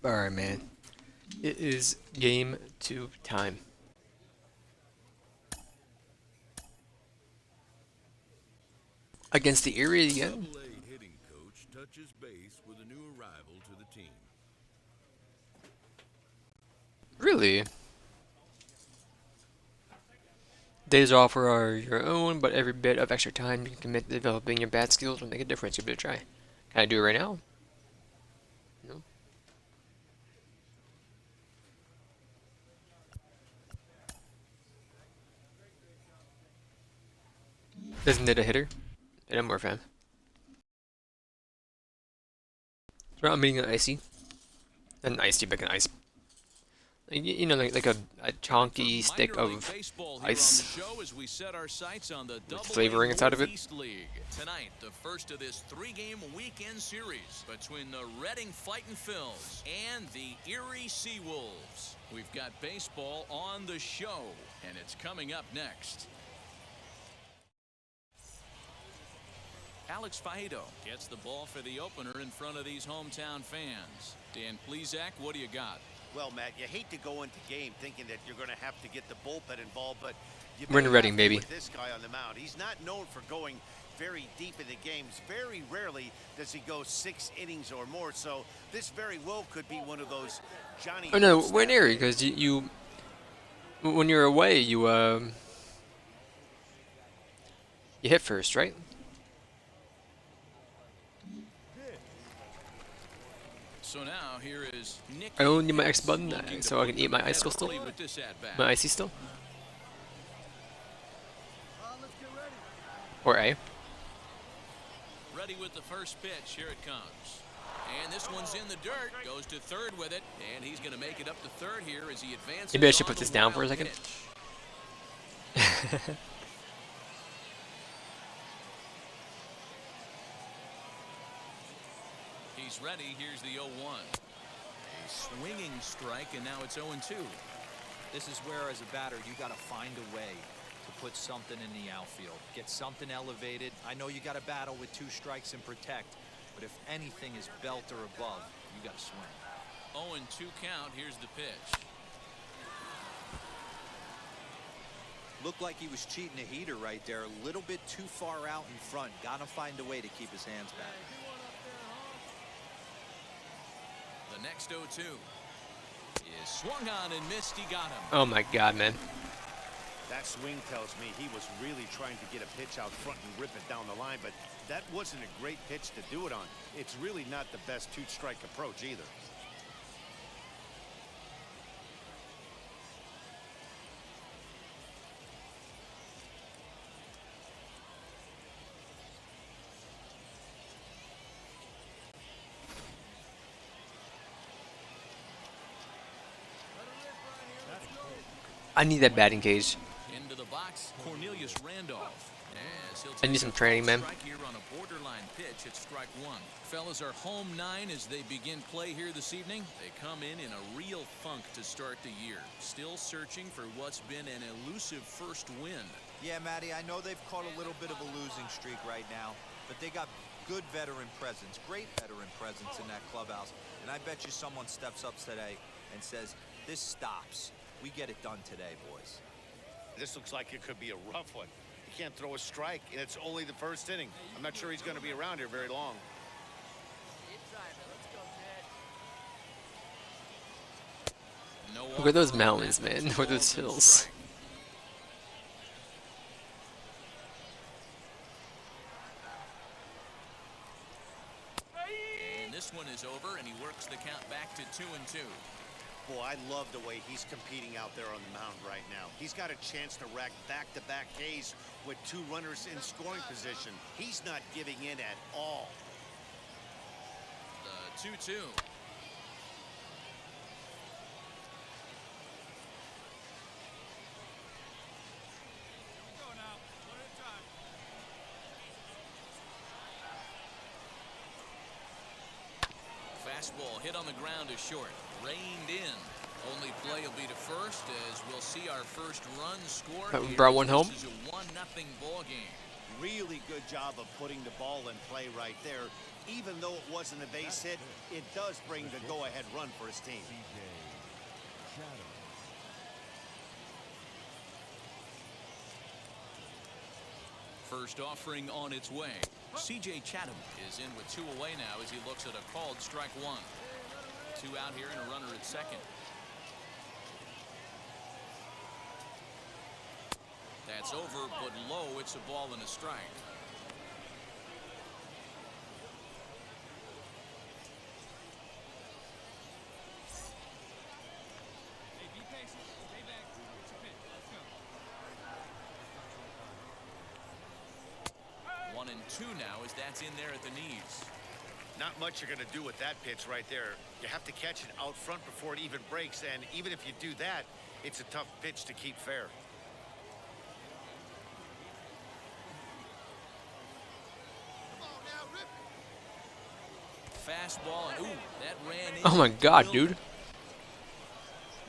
Alright, man. It is game 2 time. Against the Erie again? Double A hitting coach touches base with a new arrival to the team. Really? Days off are your own, but every bit of extra time you can commit to developing your bat skills will make a difference. Give it a try. Can I do it right now? No. Isn't it a hitter? And I'm more fan. So I'm meaning an icy. An icy, like an ice. You know, like a chonky stick of ice with flavoring inside of it. League. Tonight, the first of this three-game weekend series between the Reading Fightin' Phils and the Erie Seawolves. We've got baseball on the show, and it's coming up next. Alex Faedo gets the ball for the opener in front of these hometown fans. Dan Plesac, what do you got? Well, Matt, you hate to go into game thinking that you're going to have to get the bullpen involved, but we're in Reading, baby. With this guy on the mound, he's not known for going very deep in the games. Very rarely does he go 6 innings or more. So this very well could be one of those Johnny. Oh no, we're in Erie because you when you're away, you hit first, right? So now here is Nick. I only need my X button so I can eat my icicle still. My icy still. Or A. Ready with the first pitch. Here it comes. And this one's in the dirt. Goes to third with it. And he's going to make it up to third here as he advances. Maybe I should put this down for a second. He's ready. Here's the 0-1. A swinging strike, and now it's 0-2. This is where, as a batter, you got to find a way to put something in the outfield. Get something elevated. I know you got to battle with 2 strikes and protect, but if anything is belt or above, you got to swing. 0-2 count. Here's the pitch. Looked like he was cheating a heater right there. A little bit too far out in front. Got to find a way to keep his hands back. The next 0-2 is swung on and missed. He got him. Oh my God, man. That swing tells me he was really trying to get a pitch out front and rip it down the line, but that wasn't a great pitch to do it on. It's really not the best 2-strike approach either. I need that batting cage. Into the box, Cornelius Randolph. I need some training, man. Here on a borderline pitch at strike 1. Fellas are home 9 as they begin play here this evening. They come in a real funk to start the year. Still searching for what's been an elusive first win. Yeah, Matty, I know they've caught a little bit of a losing streak right now, but they got good veteran presence, great veteran presence in that clubhouse. And I bet you someone steps up today and says, this stops. We get it done today, boys. This looks like it could be a rough one. He can't throw a strike, and it's only the first inning. I'm not sure he's going to be around here very long. Look at those mountains, man. Or those hills. And this one is over, and he works the count back to 2-2. Boy, I love the way he's competing out there on the mound right now. He's got a chance to rack back-to-back Ks with 2 runners in scoring position. He's not giving in at all. The 2-2. Fastball hit on the ground is short. Reined in. Only play will be to first as we'll see our first run scored. Brought one home. This is a 1-0 ball game. Really good job of putting the ball in play right there. Even though it wasn't a base hit, it does bring the go-ahead run for his team. First offering on its way. C.J. Chatham is in with 2 away now as he looks at a called strike 1. 2 out here and a runner at second. That's over, but low. It's a ball and a strike. Hey, be patient. Stay back. It's a pitch. Let's go. 1-2 now as that's in there at the knees. Not much you're going to do with that pitch right there. You have to catch it out front before it even breaks, and even if you do that, it's a tough pitch to keep fair. Fastball, and ooh, that ran in. Oh my God, dude.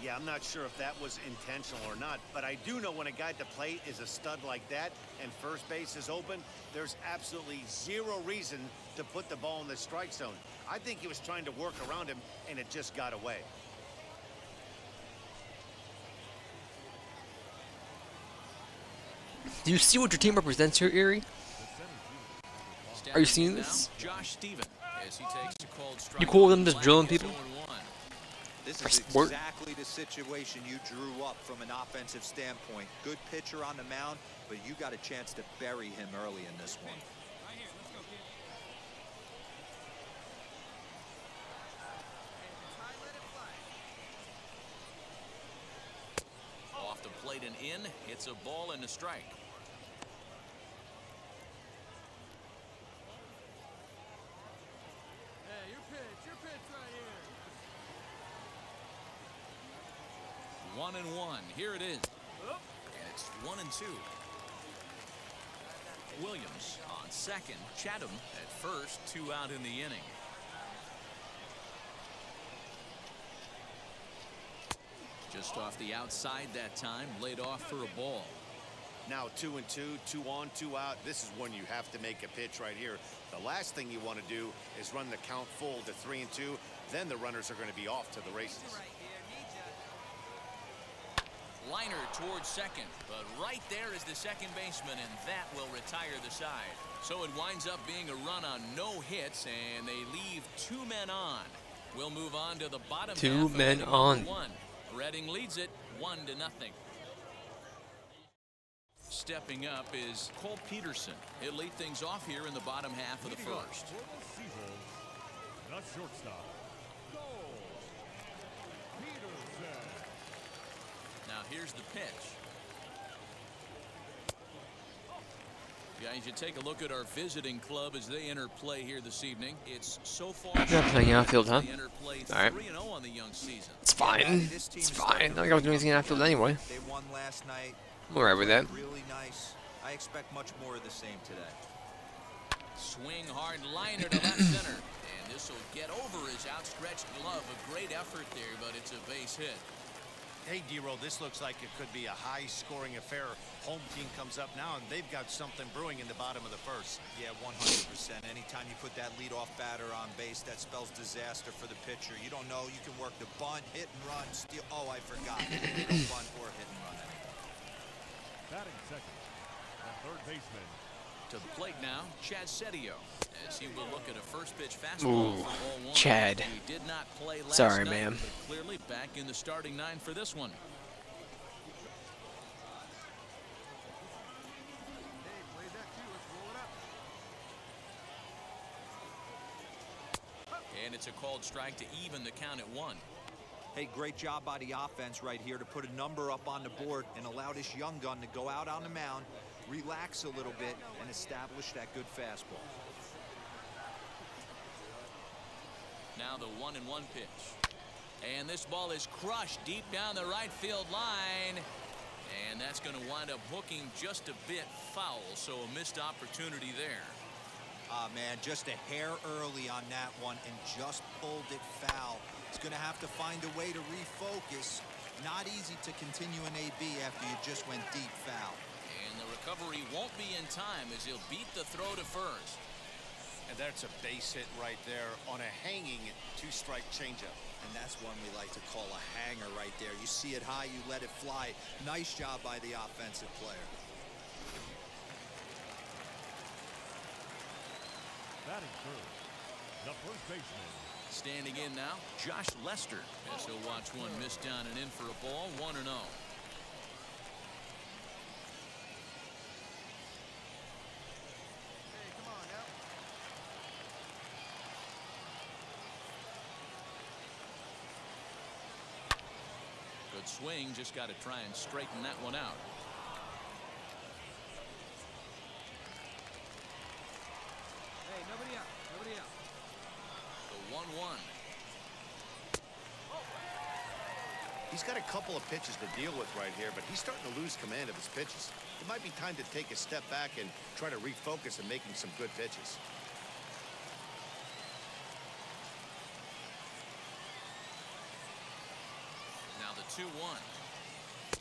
Yeah, I'm not sure if that was intentional or not, but I do know when a guy at the plate is a stud like that and first base is open, there's absolutely zero reason to put the ball in the strike zone. I think he was trying to work around him, and it just got away. Do you see what your team represents here, Erie? Are you seeing this? Josh Steven, as he takes a called strike. You cool with them just drilling people? This For is sport? exactly the situation you drew up from an offensive standpoint. Good pitcher on the mound, but you got a chance to bury him early in this one. Right here. Let's go, kid. Off the plate and in. It's a ball and a strike. Hey, your pitch right here. 1-1. Here it is. And it's 1-2. Williams on second. Chatham at first. 2 out in the inning. Just off the outside that time. Laid off for a ball. Now 2-2, 2 on, 2 out. This is when you have to make a pitch right here. The last thing you want to do is run the count full to 3-2. Then the runners are going to be off to the races. Liner towards second, but right there is the second baseman, and that will retire the side. So it winds up being a run on no hits, and they leave 2 men on. We'll move on to the bottom half. 2 men on. Reading leads it 1-0. Stepping up is Cole Peterson. He'll lead things off here in the bottom half of the first. The shortstop. Now here's the pitch. Guys, you take a look at our visiting club as they enter play here this evening. It's so far. You're not playing outfield, huh? They enter play All right. 3-0 on the young season. It's fine. It's fine. I don't think I was doing anything in outfield anyway. They won last night. I'm alright with that. Really nice. I expect much more of the same today. Swing hard liner to left center. And this will get over his outstretched glove. A great effort there, but it's a base hit. Hey, D-Roll, this looks like it could be a high-scoring affair. Home team comes up now, and they've got something brewing in the bottom of the first. Yeah, 100%. Anytime you put that leadoff batter on base, that spells disaster for the pitcher. You don't know. You can work the bunt, hit and run, steal. Oh, I forgot. You don't bunt or hit and run anymore. Batting second. The third baseman. To the plate now, Chad Setio, as he will look at a first pitch fastball Ooh, for ball 1. Chad. He did not play last Sorry, night, ma'am. but clearly back in the starting 9 for this one. And it's a called strike to even the count at 1. Hey, great job by the offense right here to put a number up on the board and allow this young gun to go out on the mound, relax a little bit, and establish that good fastball. Now the 1-1 pitch. And this ball is crushed deep down the right field line. And that's going to wind up hooking just a bit foul, so a missed opportunity there. Ah, man, just a hair early on that one and just pulled it foul. He's going to have to find a way to refocus. Not easy to continue an AB after you just went deep foul. And And the recovery won't be in time as he'll beat the throw to first. And that's a base hit right there on a hanging two-strike changeup. And that's one we like to call a hanger right there. You see it high, you let it fly. Nice job by the offensive player. Batting first, the first baseman. Standing in now, Josh Lester. As he'll watch one miss down and in for a ball, 1-0. Good swing, just got to try and straighten that one out. Hey, nobody out. Nobody out. The 1-1. He's got a couple of pitches to deal with right here, but he's starting to lose command of his pitches. It might be time to take a step back and try to refocus on making some good pitches. Now the 2-1.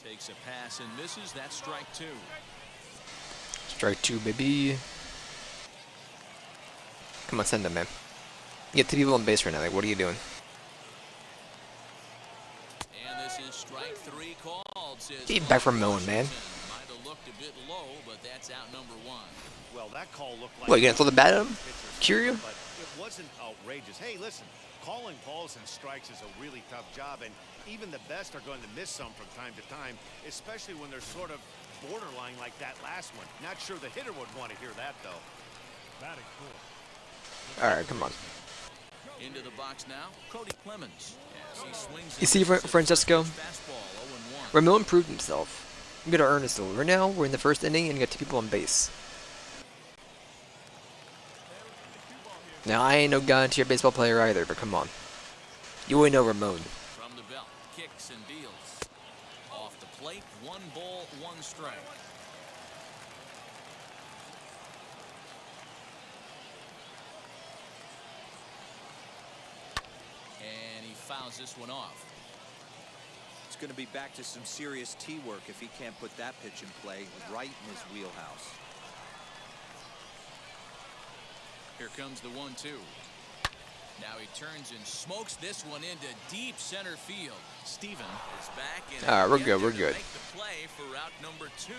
Takes a pass and misses. That's strike 2. Strike 2, baby. Come on, send him, man. You get 3 people on base right now. Like, what are you doing? And this is strike 3 called. Says Get back from Moen, man. might have looked a bit low, but that's out number 1. Well, that call looked like... What, you gonna throw the bat at him? Curio? But it wasn't outrageous. Hey, listen, calling balls and strikes is a really tough job, and even the best are going to miss some from time to time, especially when they're sort of borderline like that last one. Not sure the hitter would want to hear that, though. Batting fourth. Alright, come on. Into the box now, Cody Clemens. As he swings You see, Francesco? fastball 0-1. Ramon improved himself. We gotta earn it still. Right now, we're in the first inning and you got 2 people on base. Now, I ain't no guarantee baseball player either, but come on. You ain't no Ramon. From the belt, kicks and deals. Off the plate, 1 ball, 1 strike. And he fouls this one off. It's going to be back to some serious tee work if he can't put that pitch in play right in his wheelhouse. Here comes the 1-2. Now he turns and smokes this one into deep center field. Steven is back in. Alright, we're good, we're good. Make the play for route number 2.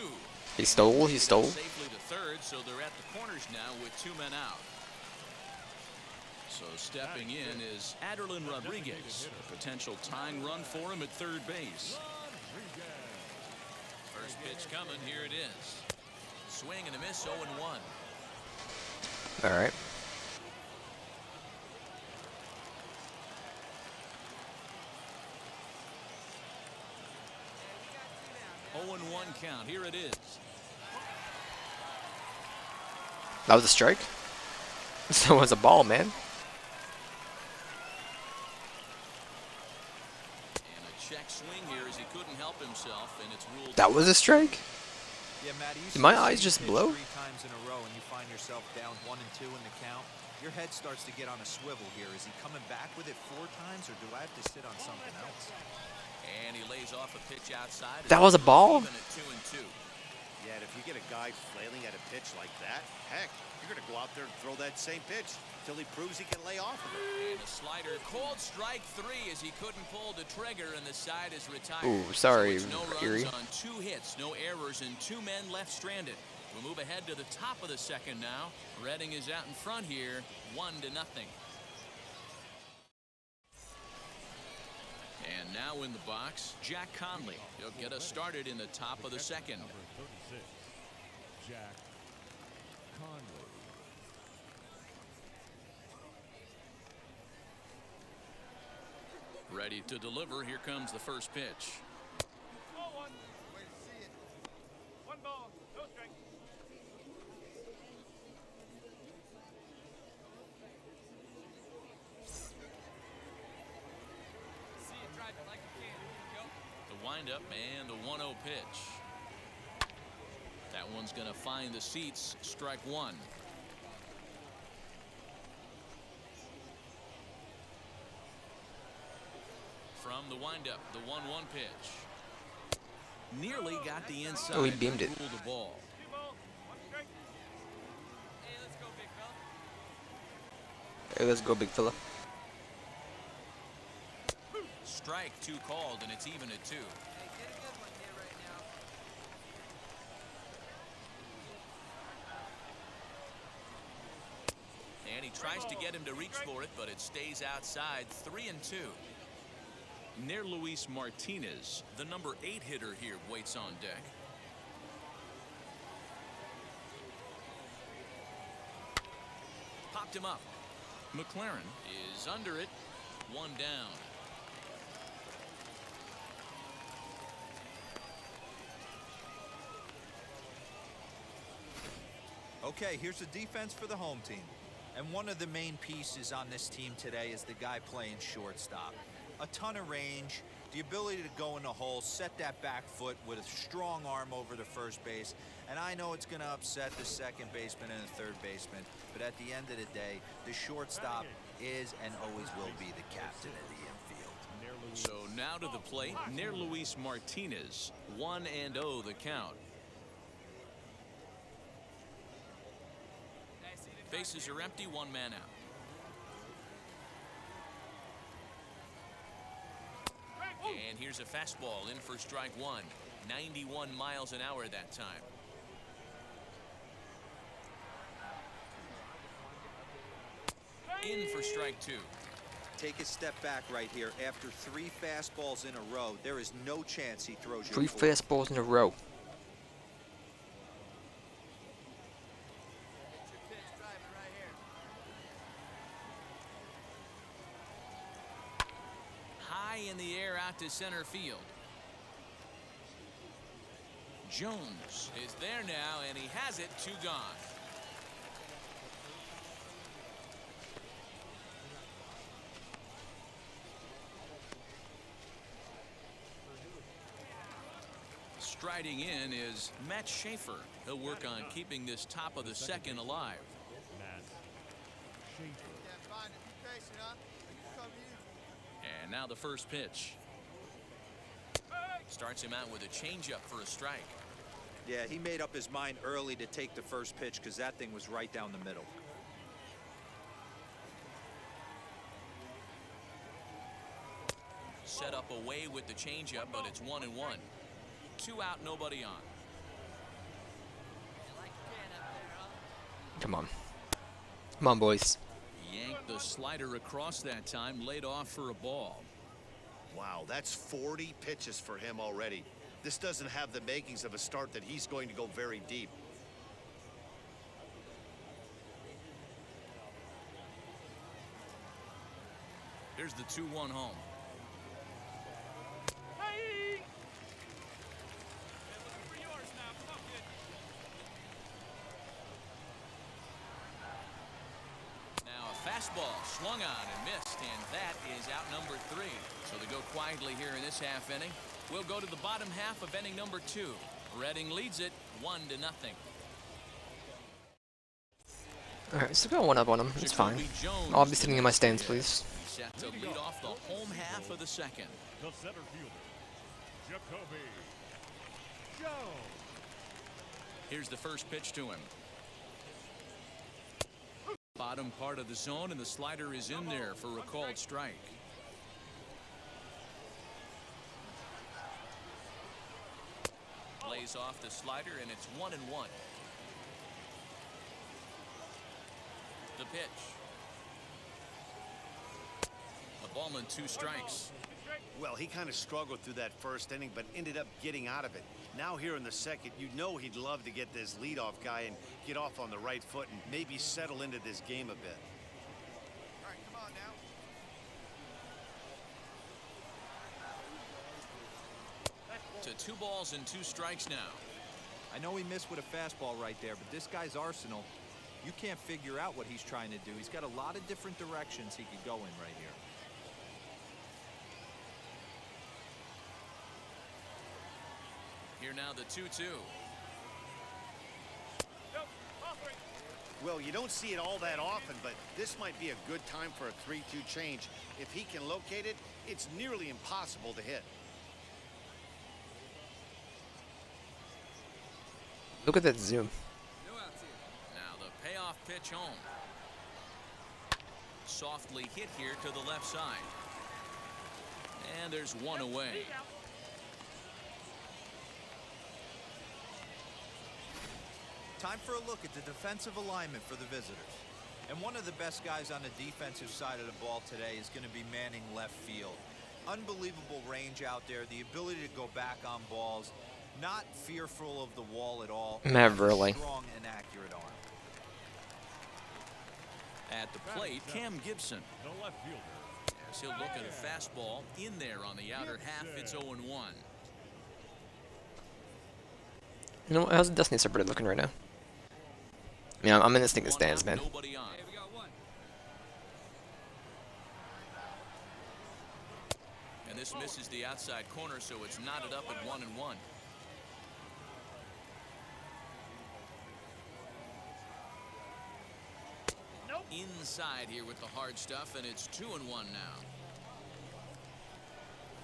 He stole. Safely to third, so they're at the corners now with 2 men out. So stepping in is Aderlin Rodriguez. A potential tying run for him at third base. First pitch coming. Here it is. Swing and a miss. 0-1. Alright. Oh, 0-1 count. Here it is. That was a strike? That was a ball, man. And a check swing here as he couldn't help himself, and it's ruled. That was a strike? Yeah, Matty, you Did my see eyes the just pitch blow? 3 times in a row and you find yourself down 1 and 2 in the count. Your head starts to get on a swivel here. Is he coming back with it 4 times, or do I have to sit on something else? And he lays off a pitch outside. That was a ball? Even at 2-2. Yeah, and if you get a guy flailing at a pitch like that, heck, you're going to go out there and throw that same pitch till he proves he can lay off of it. And a slider. Called strike 3 as he couldn't pull the trigger, and the side is retired. Ooh, sorry, So it's no runs Erie. on 2 hits, no errors, and 2 men left stranded. We'll move ahead to the top of the second now. Redding is out in front here, 1-0. And now in the box, Jack Conley. He'll get us started in the top of the second. Number 36, Jack Conley. Ready to deliver. Here comes the first pitch. Ball 1. Wait to see it. 1 ball, no strike. See it, drive it like you can. Go. The windup and the 1-0 pitch. That one's going to find the seats. Strike 1. From the windup, the 1-1 pitch. Nearly got the inside. Oh, he beamed it. Ruled the ball. Hey, let's go, big fella. Strike 2 called, and it's even at 2. And he tries to get him to reach for it, but it stays outside. 3-2. Near Luis Martinez, the number 8 hitter here, waits on deck. Popped him up. McLaren is under it. 1 down. Okay, here's the defense for the home team. And one of the main pieces on this team today is the guy playing shortstop. A ton of range, the ability to go in the hole, set that back foot with a strong arm over the first base. And I know it's going to upset the second baseman and the third baseman, but at the end of the day, the shortstop is and always will be the captain of the infield. So now to the plate, near Luis Martinez. 1-0 the count. Bases are empty, 1 man out. And here's a fastball in for strike 1. 91 miles an hour that time. In for strike 2. Take a step back right here. After 3 fastballs in a row, there is no chance he throws you 3 a 4. fastballs in a row. High in the air out to center field. Jones is there now, and he has it. 2 gone. Striding in is Matt Schaefer. He'll work on keeping this top of the second alive. And now the first pitch. Starts him out with a changeup for a strike. Yeah, he made up his mind early to take the first pitch because that thing was right down the middle. Set up away with the changeup, but it's 1-1. 2 out, nobody on. Come on. Come on, boys. Yanked the slider across that time, laid off for a ball. Wow, that's 40 pitches for him already. This doesn't have the makings of a start that he's going to go very deep. Here's the 2-1 home. Hey! Looking for yours now. Come on, kid. Now a fastball swung on and missed, and that is out number 3. So they go quietly here in this half inning. We'll go to the bottom half of inning number 2. Reading leads it 1-0. Alright, so go 1 up on him. It's fine. I'll be sitting in my stands, please. Set to lead off the home half of the second. The center fielder, Jacoby Jones. Here's the first pitch to him. Bottom part of the zone, and the slider is in there for a called strike. Lays off the slider, and it's 1-1. The pitch. A ball and 2 strikes. Well, he kind of struggled through that first inning, but ended up getting out of it. Now here in the second, you know he'd love to get this leadoff guy and get off on the right foot and maybe settle into this game a bit. All right, come on now. To 2 balls and 2 strikes now. I know he missed with a fastball right there, but this guy's arsenal, you can't figure out what he's trying to do. He's got a lot of different directions he could go in right here. Here now the 2-2. Well, you don't see it all that often, but this might be a good time for a 3-2 change. If he can locate it, it's nearly impossible to hit. Look at that zoom. Now the payoff pitch home. softly hit here to the left side. And there's one away. Time for a look at the defensive alignment for the visitors. And one of the best guys on the defensive side of the ball today is going to be manning left field. Unbelievable range out there, the ability to go back on balls, not fearful of the wall at all. Not really. Strong and accurate arm. At the plate, Cam Gibson. The left fielder. As he'll look at a fastball in there on the outer half. It's 0-1. You know, how's Destiny Separated looking right now? I mean, I'm in this thing that stands, man. Nobody on. And this misses the outside corner, so it's knotted up at 1-1. Inside here with the hard stuff, and it's 2-1 now.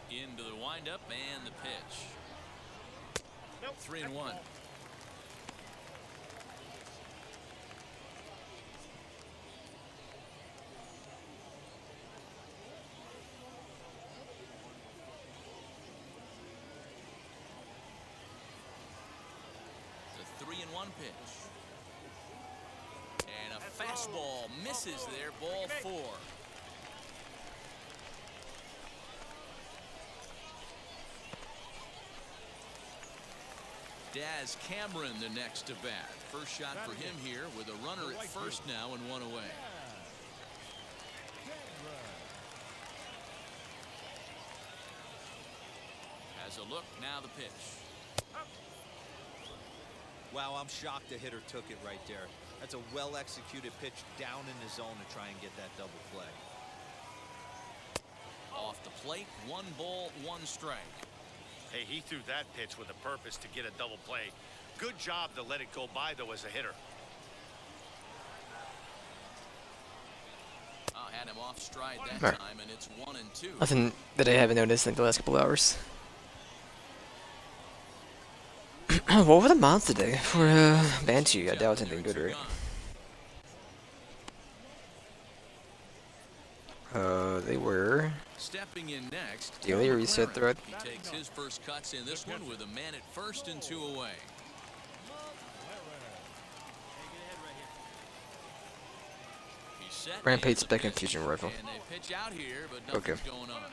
Into the windup and the pitch. 3-1. The 3-1 pitch. And a fastball misses there, ball 4. Daz Cameron the next to bat. First shot for him here with a runner at first now and 1 away. Has a look, now the pitch. Wow, I'm shocked the hitter took it right there. That's a well-executed pitch down in the zone to try and get that double play. Off the plate, 1 ball, 1 strike. Hey, he threw that pitch with a purpose to get a double play. Good job to let it go by, though, as a hitter. Had him off stride that time, and it's 1-2. Nothing that I haven't noticed in the last couple hours. What were the mods today for Banshee? I doubt anything good, right? They were Stepping in next. daily reset thread. He takes his first cuts in this one with a man at first and 2 away. He's set. Rampage and the spec pitch, infusion rifle. And they pitch out here, but nothing's going on.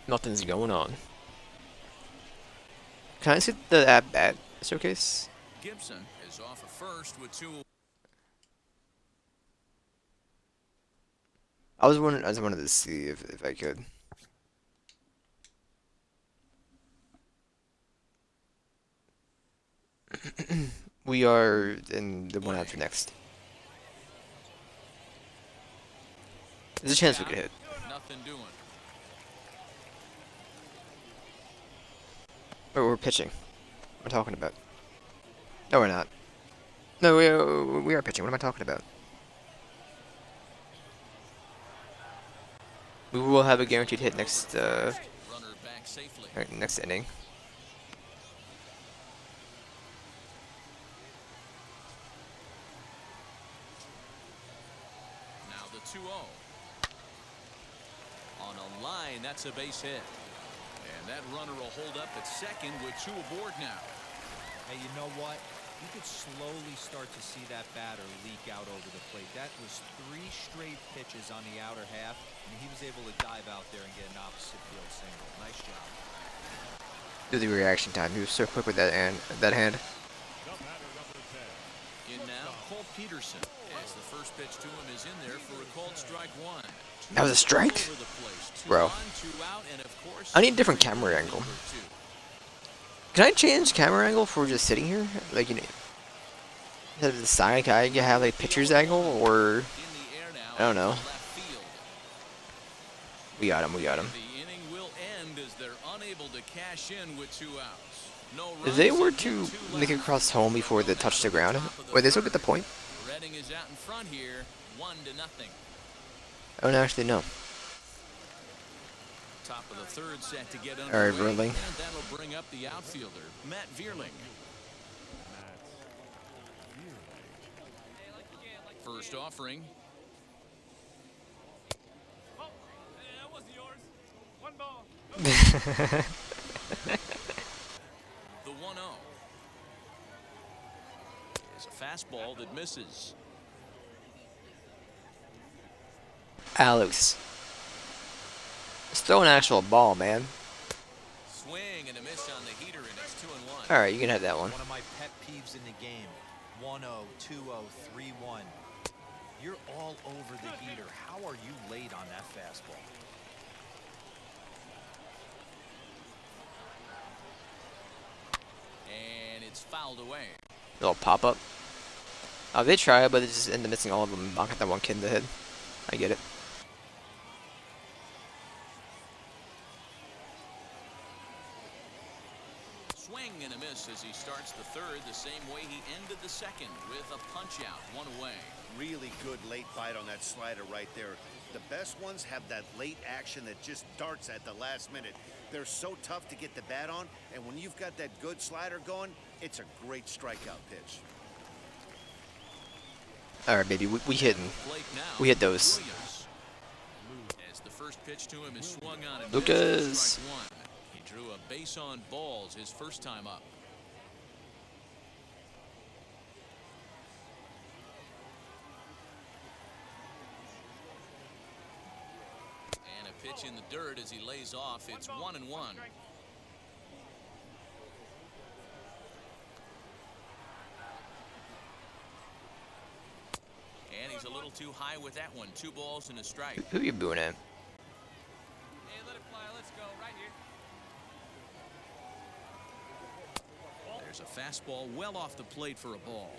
Nothing's going on. Can I see the at-bat showcase? Gibson is off at first with 2. I just wanted to see if I could. We are in the one after next. There's a chance we could hit. Nothing doing. But we're pitching. What am I talking about? No, we're not. No, we are pitching. What am I talking about? We will have a guaranteed hit next Runner back safely. next inning. Now the 2-0. On a line, that's a base hit. And that runner will hold up at second with 2 aboard now. Hey, you know what? You could slowly start to see that batter leak out over the plate. That was 3 straight pitches on the outer half, and he was able to dive out there and get an opposite field single. Nice job. Do the reaction time. He was so quick with that hand. In now, Cole Peterson. As the first pitch to him is in there for a called strike 1. That was a strike? Over the place. 2 Bro. on, 2 out, and of course, I need a different camera angle. number 2. Can I change camera angle for just sitting here? Like, you know, instead of the side, can I have like pitcher's angle, or In the air now, I don't know. left field. We got him. The inning will end as they're unable to cash in with 2 outs. No If they runs were and to hit 2 make it left. cross home before they touch the ground, would they still get the point? Redding is out in front here, 1-0. I don't actually know. Top of the 3rd set to get All underway. right, Verling. And that'll bring up the outfielder, Matt Vierling. First offering. Oh, that wasn't yours. One ball. The 1-0 is a fastball that misses. Alex. Let's throw an actual ball, man. Swing and a miss on the heater, and it's 2-1. Alright, you can have that one. One of my pet peeves in the game. 1-0, 2-0, 3-1. You're all over the heater. How are you late on that fastball? And it's fouled away. Little pop up. Oh, they try, but they just end up missing all of them. Knocking that one kid in the head. I get it. Swing and a miss as he starts the third the same way he ended the second, with a punch out, one away. Really good late bite on that slider right there. The best ones have that late action that just darts at the last minute. They're so tough to get the bat on, and when you've got that good slider going, it's a great strikeout pitch. Alright, baby, we hitting. Plate now, We hit those. Williams. As the first pitch to him is swung on and Lucas. missed, strike one. He drew a base on balls his first time up. And a pitch in the dirt as he lays off. It's 1-1. And he's a little too high with that one. 2 balls and a strike. Who you booing at? Hey, let it fly. Let's go. Right here. There's a fastball well off the plate for a ball.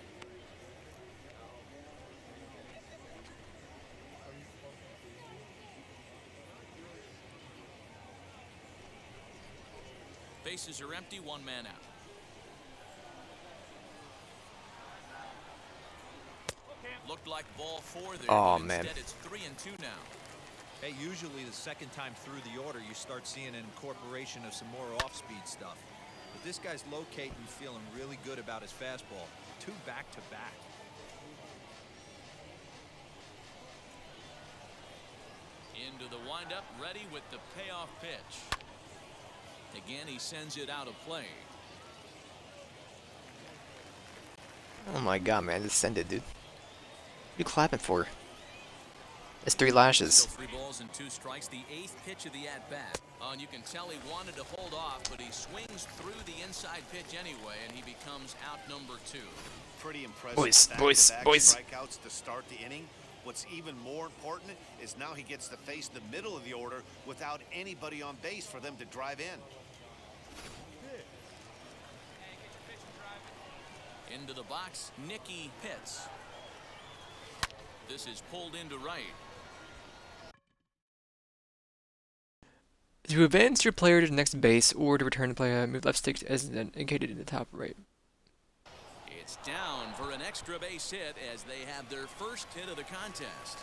Bases are empty, 1 man out. Looked like ball 4 there. Aw, but man. Instead, it's 3-2 now. Hey, usually the second time through the order, you start seeing an incorporation of some more off-speed stuff. But this guy's locating, feeling really good about his fastball. 2 back-to-back. Into the windup, ready with the payoff pitch. Again, he sends it out of play. Oh my god, man, just send it, dude. What are you clapping for? It's 3 lashes. Still 3 balls and 2 strikes. The 8th pitch of the at-bat. And you can tell he wanted to hold off, but he swings through the inside pitch anyway, and he becomes out number 2. Pretty impressive. Boys, back-to-back boys. strikeouts to start the inning. What's even more important is now he gets to face the middle of the order without anybody on base for them to drive in. Into the box, Nicky Pitts. This is pulled into right. To advance your player to the next base or to return the player, move left stick as indicated in the top right. It's down for an extra base hit as they have their first hit of the contest.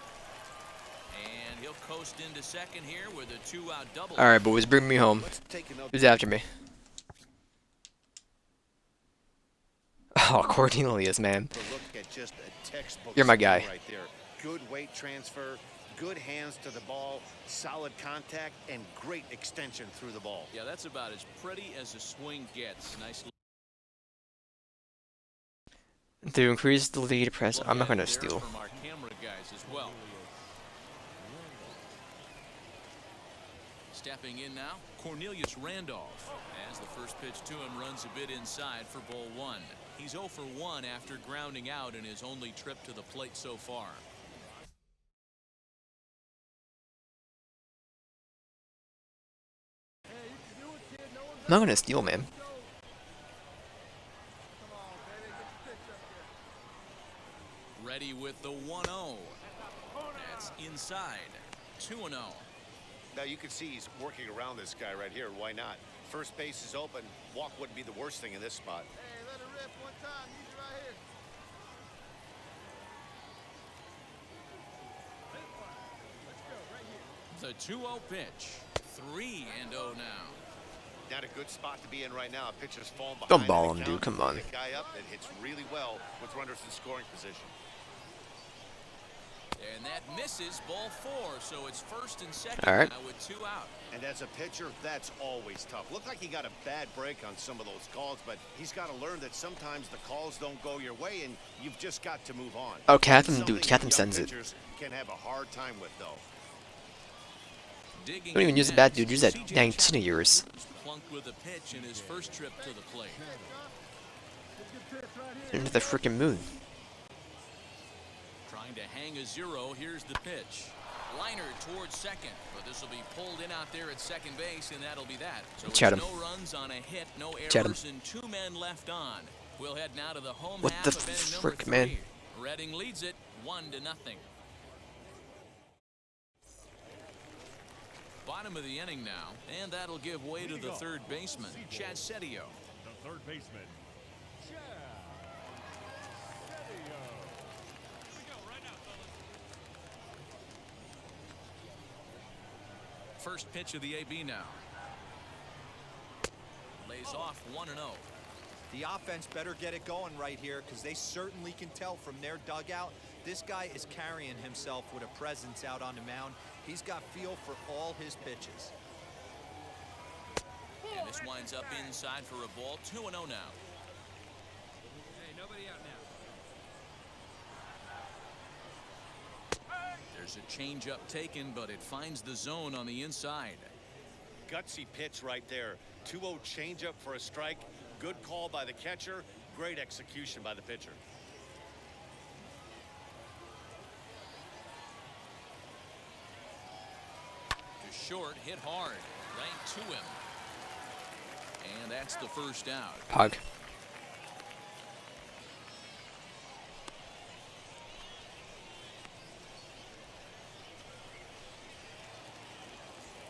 And he'll coast into second here with a 2-out double. Alright, boys, bring me home. Let's take another Who's after me? Oh, Cornelius, man. look at just a textbook. You're my swing guy. right there. Good weight transfer, good hands to the ball, solid contact, and great extension through the ball. Yeah, that's about as pretty as a swing gets. Nice. To increase the lead, press. look I'm not at gonna it there steal. From our camera guys as well. Stepping in now, Cornelius Randolph. As the first pitch to him runs a bit inside for ball 1. He's 0 for 1 after grounding out in his only trip to the plate so far. I'm not gonna steal, man. Ready with the 1-0. That's inside. 2-0. Now you can see he's working around this guy right here. Why not? First base is open. Walk wouldn't be the worst thing in this spot. Hey, let it rip one time. Use it right here. The 2-0 pitch. 3-0 now. Not a good spot to be in right now. A pitcher's falling behind. Don't ball in the him, dude. count. Come on. The guy up and hits really well with runners in scoring position. And that misses ball 4, so it's first and second Alright. now with 2 out. And as a pitcher, that's always tough. Looked like he got a bad break on some of those calls, but he's got to learn that sometimes the calls don't go your way, and you've just got to move on. Oh, It's Catherine, something dude, that Catherine young sends it. pitchers can have a hard time with, though. Digging Don't even in use the bat, dude. next, Use that C.J. dang Chapman tin of yours. plunked with a pitch in his first trip to the plate. Into the freaking moon. Trying to hang a 0. Here's the pitch. Liner towards second, but this will be pulled in out there at second base, and that'll be that. So it's Chatham. no runs on a hit, no Chatham. errors, and 2 men left on. We'll head now to the home What half the of inning number frick, 3. man? Reading leads it 1-0. Bottom of the inning now, and that'll give way to the third baseman, Chad Setio. The third baseman, Chad Setio. Here we go right now, fellas. First pitch of the AB now. Lays off 1-0. The offense better get it going right here because they certainly can tell from their dugout. This guy is carrying himself with a presence out on the mound. He's got feel for all his pitches. And this winds up inside for a ball. 2-0 now. Hey, nobody out now. There's a changeup taken, but it finds the zone on the inside. Gutsy pitch right there. 2-0 changeup for a strike. Good call by the catcher. Great execution by the pitcher. To short, hit hard. Right to him. And that's the first out. Pog.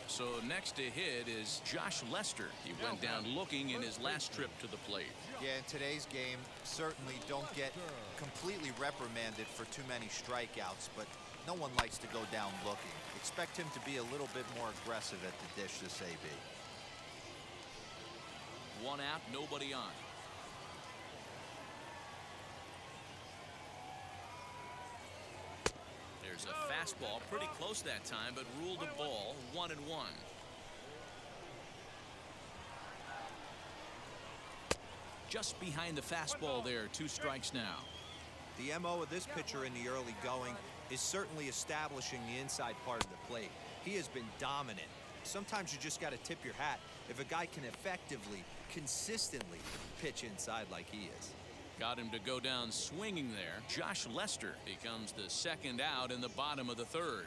So next to hit is Josh Lester. He went down looking in his last trip to the plate. Yeah, in today's game, certainly don't get completely reprimanded for too many strikeouts, but no one likes to go down looking. Expect him to be a little bit more aggressive at the dish this AB. 1 out, nobody on. There's a fastball, pretty close that time, but ruled a ball. 1-1. Just behind the fastball there. 2 strikes now. The MO of this pitcher in the early going is certainly establishing the inside part of the plate. He has been dominant. Sometimes you just got to tip your hat if a guy can effectively, consistently pitch inside like he is. Got him to go down swinging there. Josh Lester becomes the second out in the bottom of the third.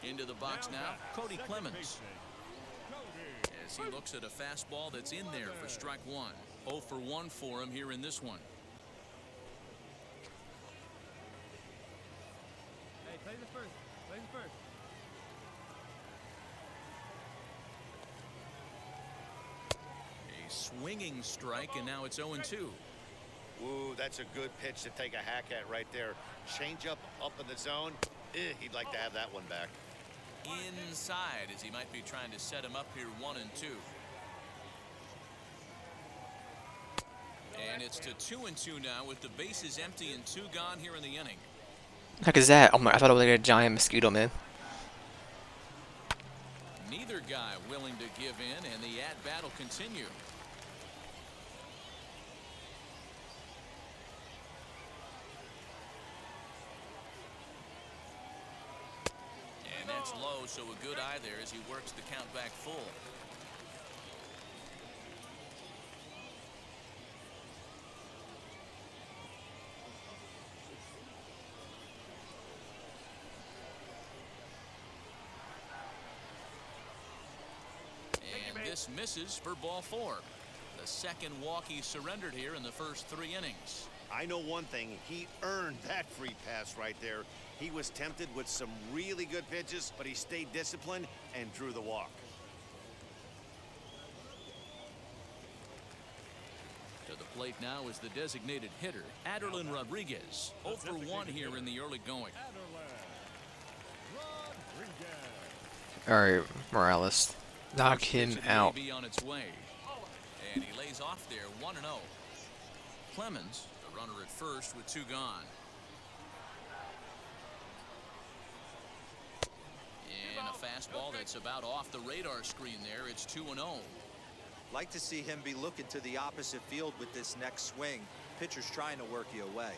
Into the box now, Cody Clemens. As he looks at a fastball that's in there for strike 1. 0 for 1 for him here in this one. Hey, play the first. Play the first. A swinging strike, and now it's 0-2. Ooh, that's a good pitch to take a hack at right there. Change up in the zone. He'd like to have that one back. Inside, as he might be trying to set him up here 1-2. And it's to 2-2 now with the bases empty and 2 gone here in the inning. Heck is that? Oh my! I thought it was like a giant mosquito, man. Neither guy willing to give in, and the at-bat will continue. And that's low, so a good eye there as he works the count back full. And this misses for ball 4. The second walk he surrendered here in the first 3 innings. I know one thing. He earned that free pass right there. He was tempted with some really good pitches, but he stayed disciplined and drew the walk. To the plate now is the designated hitter, Aderlin Rodriguez. 0 for 1 here in the early going. All right, Morales, knock First him pitch of the out. AB on its way. And he lays off there, 1-0. Clemens, the runner at first with 2 gone. And a fastball that's about off the radar screen there. It's 2-0. Like to see him be looking to the opposite field with this next swing. Pitcher's trying to work you away.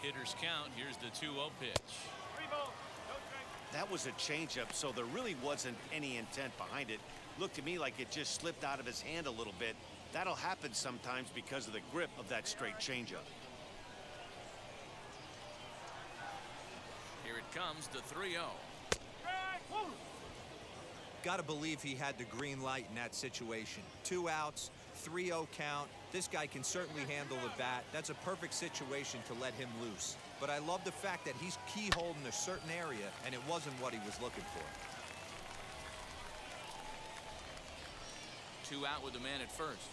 Hitters count. Here's the 2-0 pitch. 3 balls, no strikes. That was a changeup, so there really wasn't any intent behind it. Looked to me like it just slipped out of his hand a little bit. That'll happen sometimes because of the grip of that straight changeup. Here it comes, the 3-0. Strike, woo. Gotta believe he had the green light in that situation. 2 outs, 3-0 count. This guy can certainly handle the bat. That's a perfect situation to let him loose. But I love the fact that he's keyholed in a certain area, and it wasn't what he was looking for. 2 out with the man at first.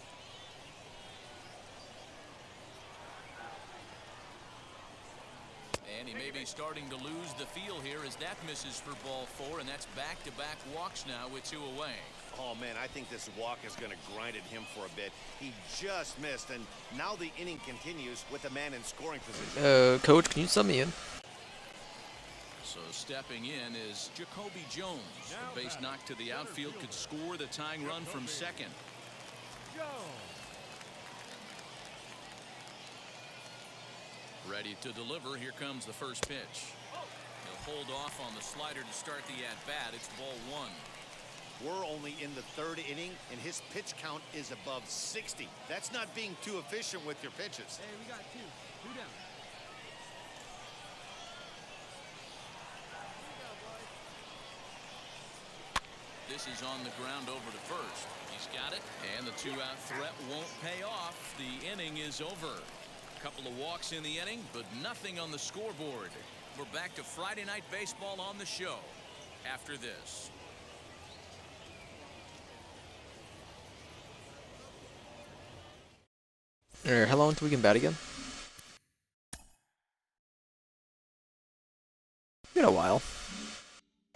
And he may be starting to lose the feel here as that misses for ball 4, and that's back-to-back walks now with 2 away. Oh, man, I think this walk is going to grind at him for a bit. He just missed, and now the inning continues with the man in scoring position. Coach, can you sub me in? So stepping in is Jacoby Jones. The base knock to the outfield could score the tying run from second. Ready to deliver. Here comes the first pitch. He'll hold off on the slider to start the at-bat. It's ball 1. We're only in the 3rd inning, and his pitch count is above 60. That's not being too efficient with your pitches. Hey, we got 2. 2 down. This is on the ground over to first. He's got it, and the 2-out threat won't pay off. The inning is over. A couple of walks in the inning, but nothing on the scoreboard. We're back to Friday Night Baseball on the show after this. How long until we can bat again? In a while.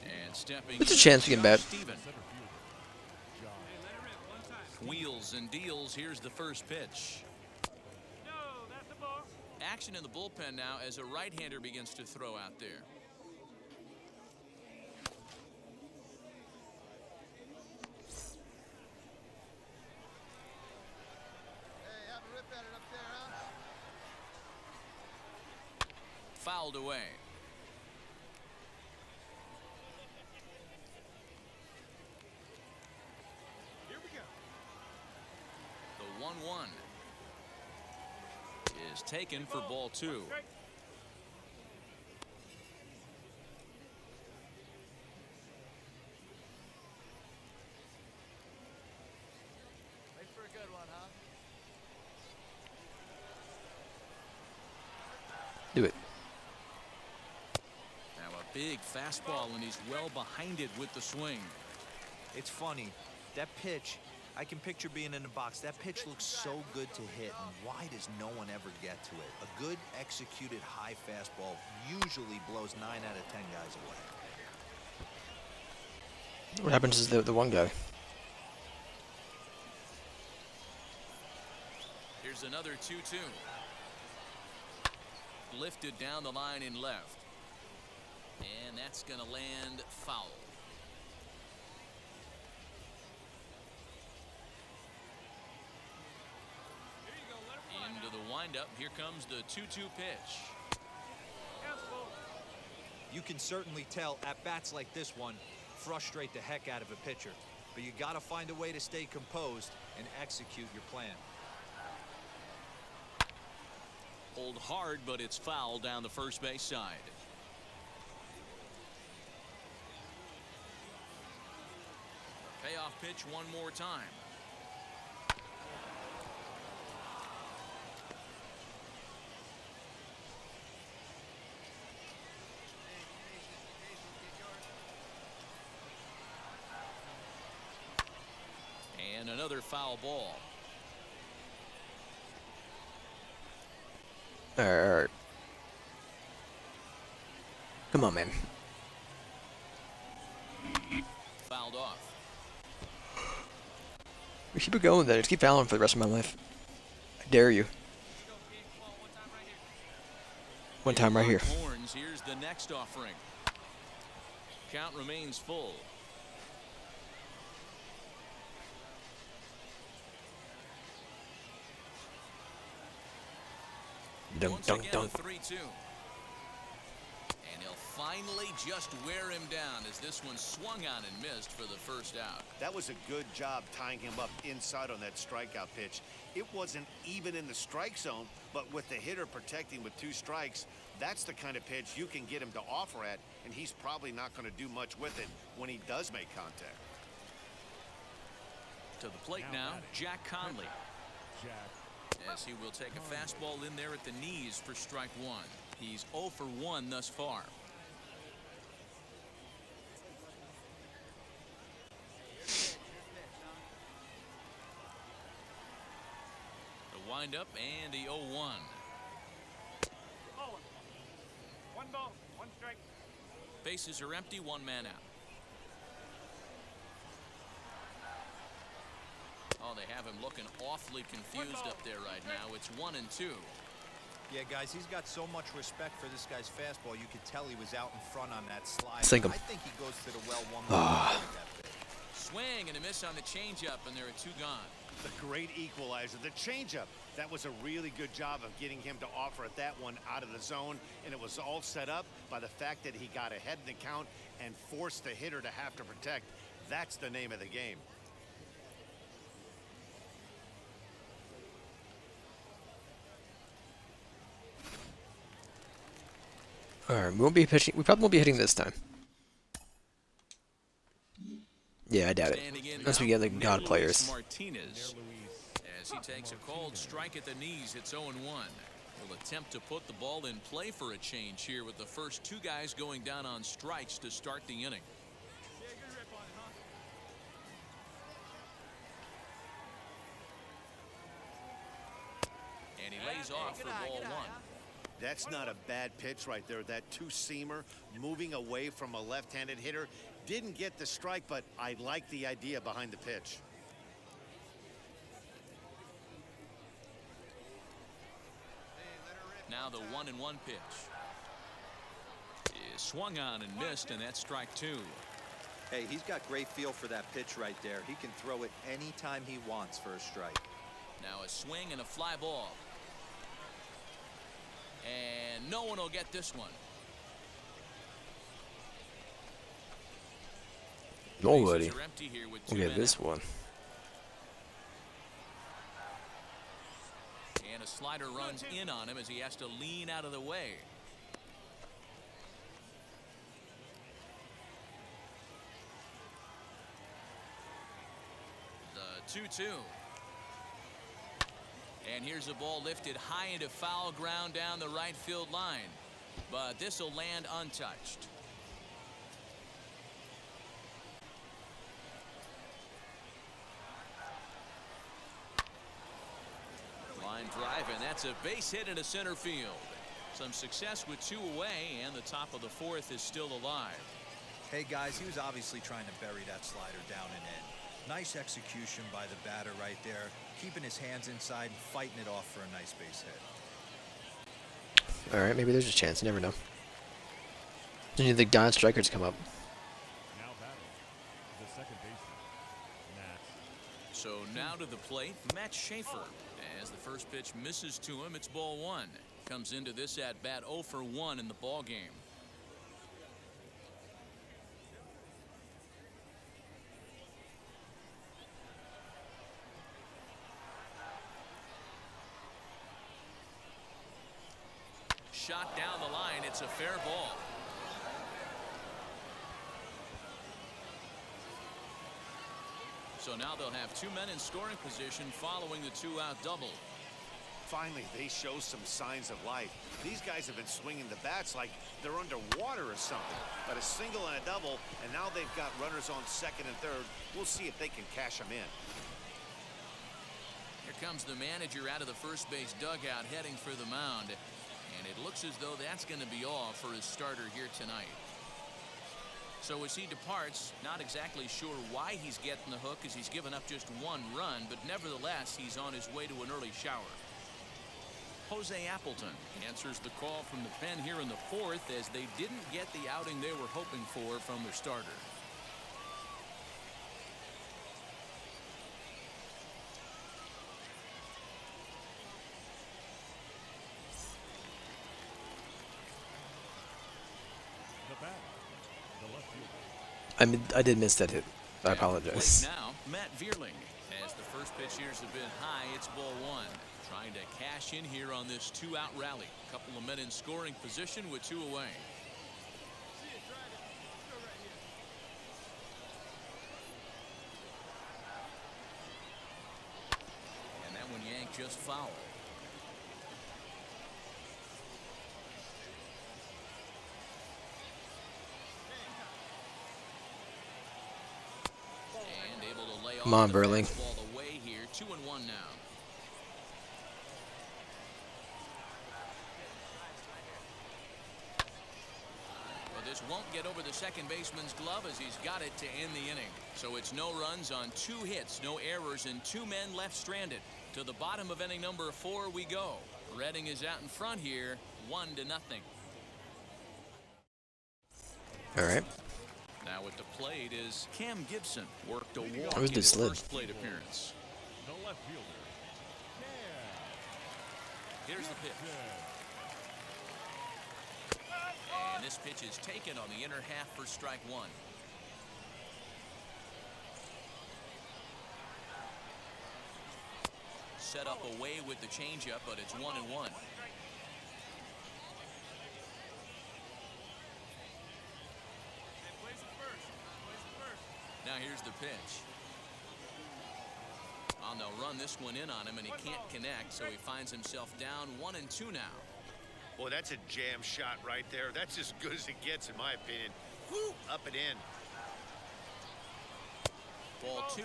And stepping There's a chance we can bat. Steven. Wheels and deals. Here's the first pitch. No, that's a ball. Action in the bullpen now as a right-hander begins to throw out there. Hey, have a rip at it up there, huh? Fouled away. Here we go. The 1-1 is taken for ball 2. Strike. Wait for a good one, huh? Do it. Now a big fastball, and he's well behind it with the swing. It's funny. That pitch, I can picture being in the box. That pitch looks so good to hit, and why does no one ever get to it? A good executed high fastball usually blows 9 out of 10 guys away. What happens is the one guy. Here's another 2-2. Lifted down the line in left. And that's going to land foul. Here you go. Let him fly Into now. the windup. Here comes the 2-2 pitch. Counts ball. You can certainly tell at bats like this one frustrate the heck out of a pitcher. But you got to find a way to stay composed and execute your plan. Hold hard, but it's foul down the first base side. Payoff pitch one more time. And another foul ball. Alright. Come on, man. Fouled off. We keep it going then. Just keep fouling for the rest of my life. I dare you. One time right here. Horns, here's the next offering. Count remains full. Dunk, Once dunk, again, dunk. a 3-2. And he'll finally just wear him down as this one swung on and missed for the first out. That was a good job tying him up inside on that strikeout pitch. It wasn't even in the strike zone, but with the hitter protecting with 2 strikes, that's the kind of pitch you can get him to offer at, and he's probably not going to do much with it when he does make contact. To the plate now, Jack Conley. As he will take a fastball in there at the knees for strike 1. He's 0 for 1 thus far. The windup and the 0-1. Oh, 1 ball, 1 strike. Bases are empty, 1 man out. Oh, they have him looking awfully confused up there right now. It's 1 and 2. Yeah, guys, he's got so much respect for this guy's fastball. You could tell he was out in front on that slide. Sink him. I think he goes to the well one more time with that pitch. Swing and a miss on the changeup, and there are 2 gone. The great equalizer, the changeup. That was a really good job of getting him to offer at that one out of the zone, and it was all set up by the fact that he got ahead in the count and forced the hitter to have to protect. That's the name of the game. Alright, we won't be pitching. We probably won't be hitting this time. Yeah, I doubt it. Standing in Unless we now, get like god Luis players. Martinez. As he takes a called strike at the knees, it's 0-1. Will attempt to put the ball in play for a change here with the first 2 guys going down on strikes to start the inning. And he lays off for ball 1. That's not a bad pitch right there. That 2-seamer moving away from a left-handed hitter. Didn't get the strike, but I like the idea behind the pitch. Now the 1-1 pitch is swung on and missed, and that's strike 2. Hey, he's got great feel for that pitch right there. He can throw it anytime he wants for a strike. Now a swing and a fly ball. And no one will get this one. Nobody Bases are empty here with 2 will get men this out. one. And a slider runs in on him as he has to lean out of the way. The 2-2. And here's a ball lifted high into foul ground down the right field line. But this will land untouched. Line drive, and that's a base hit into center field. Some success with 2 away, and the top of the 4th is still alive. Hey, guys, he was obviously trying to bury that slider down and in. Nice execution by the batter right there, keeping his hands inside and fighting it off for a nice base hit. Alright, maybe there's a chance. You never know. Then you think Don Strikers come up. Now batting, the second baseman, Matt. So now to the plate, Matt Schaefer. As the first pitch misses to him, it's ball 1. Comes into this at bat 0 for 1 in the ball game. Shot down the line. It's a fair ball. So now they'll have 2 men in scoring position following the 2-out double. Finally, they show some signs of life. These guys have been swinging the bats like they're underwater or something. But a single and a double, and now they've got runners on second and third. We'll see if they can cash them in. Here comes the manager out of the first base dugout heading for the mound. And it looks as though that's going to be all for his starter here tonight. So as he departs, not exactly sure why he's getting the hook as he's given up just one run, but nevertheless, he's on his way to an early shower. Jose Appleton answers the call from the pen here in the fourth as they didn't get the outing they were hoping for from their starter. I did miss that hit. I apologize. Now, Matt Vierling. As the first pitch here has been high, it's ball one. Trying to cash in here on this two-out rally. A couple of men in scoring position with two away. And that one yanked just foul. And able to lay Come off on, the Burling. fastball away here. 2-1 now. This won't get over the second baseman's glove as he's got it to end the inning. So it's no runs on 2 hits, no errors, and 2 men left stranded. To the bottom of inning number 4 we go. Redding is out in front here, 1-0. All right. Now at the plate is Cam Gibson. Worked a walk Who's in this his lid? first plate appearance. The left fielder. Here's the pitch. And this pitch is taken on the inner half for strike one. Set up away with the changeup, but it's 1-1. Now here's the pitch. Oh, they'll run this one in on him, and he can't connect, so he finds himself down 1-2 now. Boy, that's a jam shot right there. That's as good as it gets, in my opinion. Woo, up and in. Ball 2.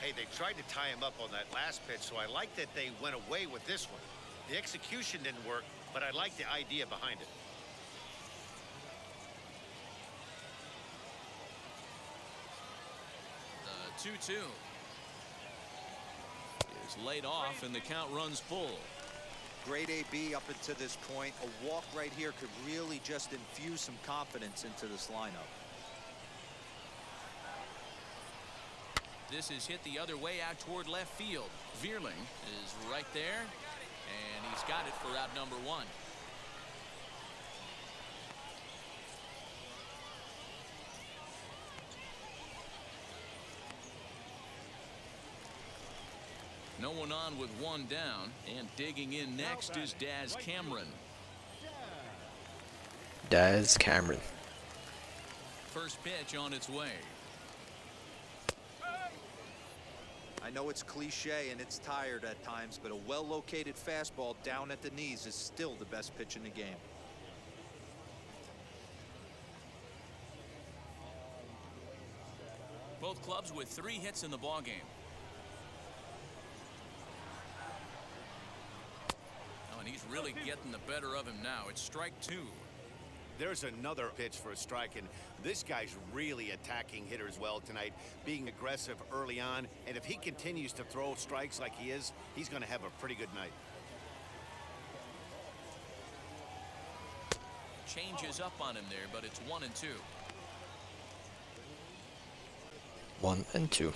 Hey, they tried to tie him up on that last pitch, so I like that they went away with this one. The execution didn't work, but I like the idea behind it. The 2-2 is laid off, and the count runs full. Great AB up until this point. A walk right here could really just infuse some confidence into this lineup. This is hit the other way out toward left field. Vierling is right there, and he's got it for out number 1. No one on with 1 down, and digging in next is Daz Cameron. Daz Cameron. First pitch on its way. I know it's cliche and it's tired at times, but a well-located fastball down at the knees is still the best pitch in the game. Both clubs with 3 hits in the ballgame. Oh, and he's really getting the better of him now. It's strike 2. There's another pitch for a strike, and this guy's really attacking hitters well tonight, being aggressive early on, and if he continues to throw strikes like he is, he's going to have a pretty good night. Changes up on him there, but it's 1-2. 1-2.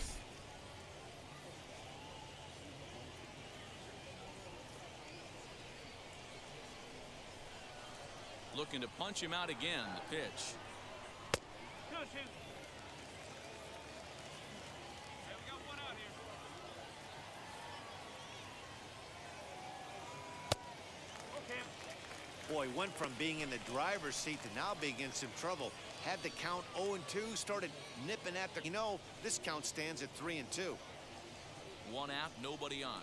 Looking to punch him out again. The pitch. Boy, went from being in the driver's seat to now being in some trouble. Had the count 0-2, started nipping at the, this count stands at 3-2. 1 out, nobody on.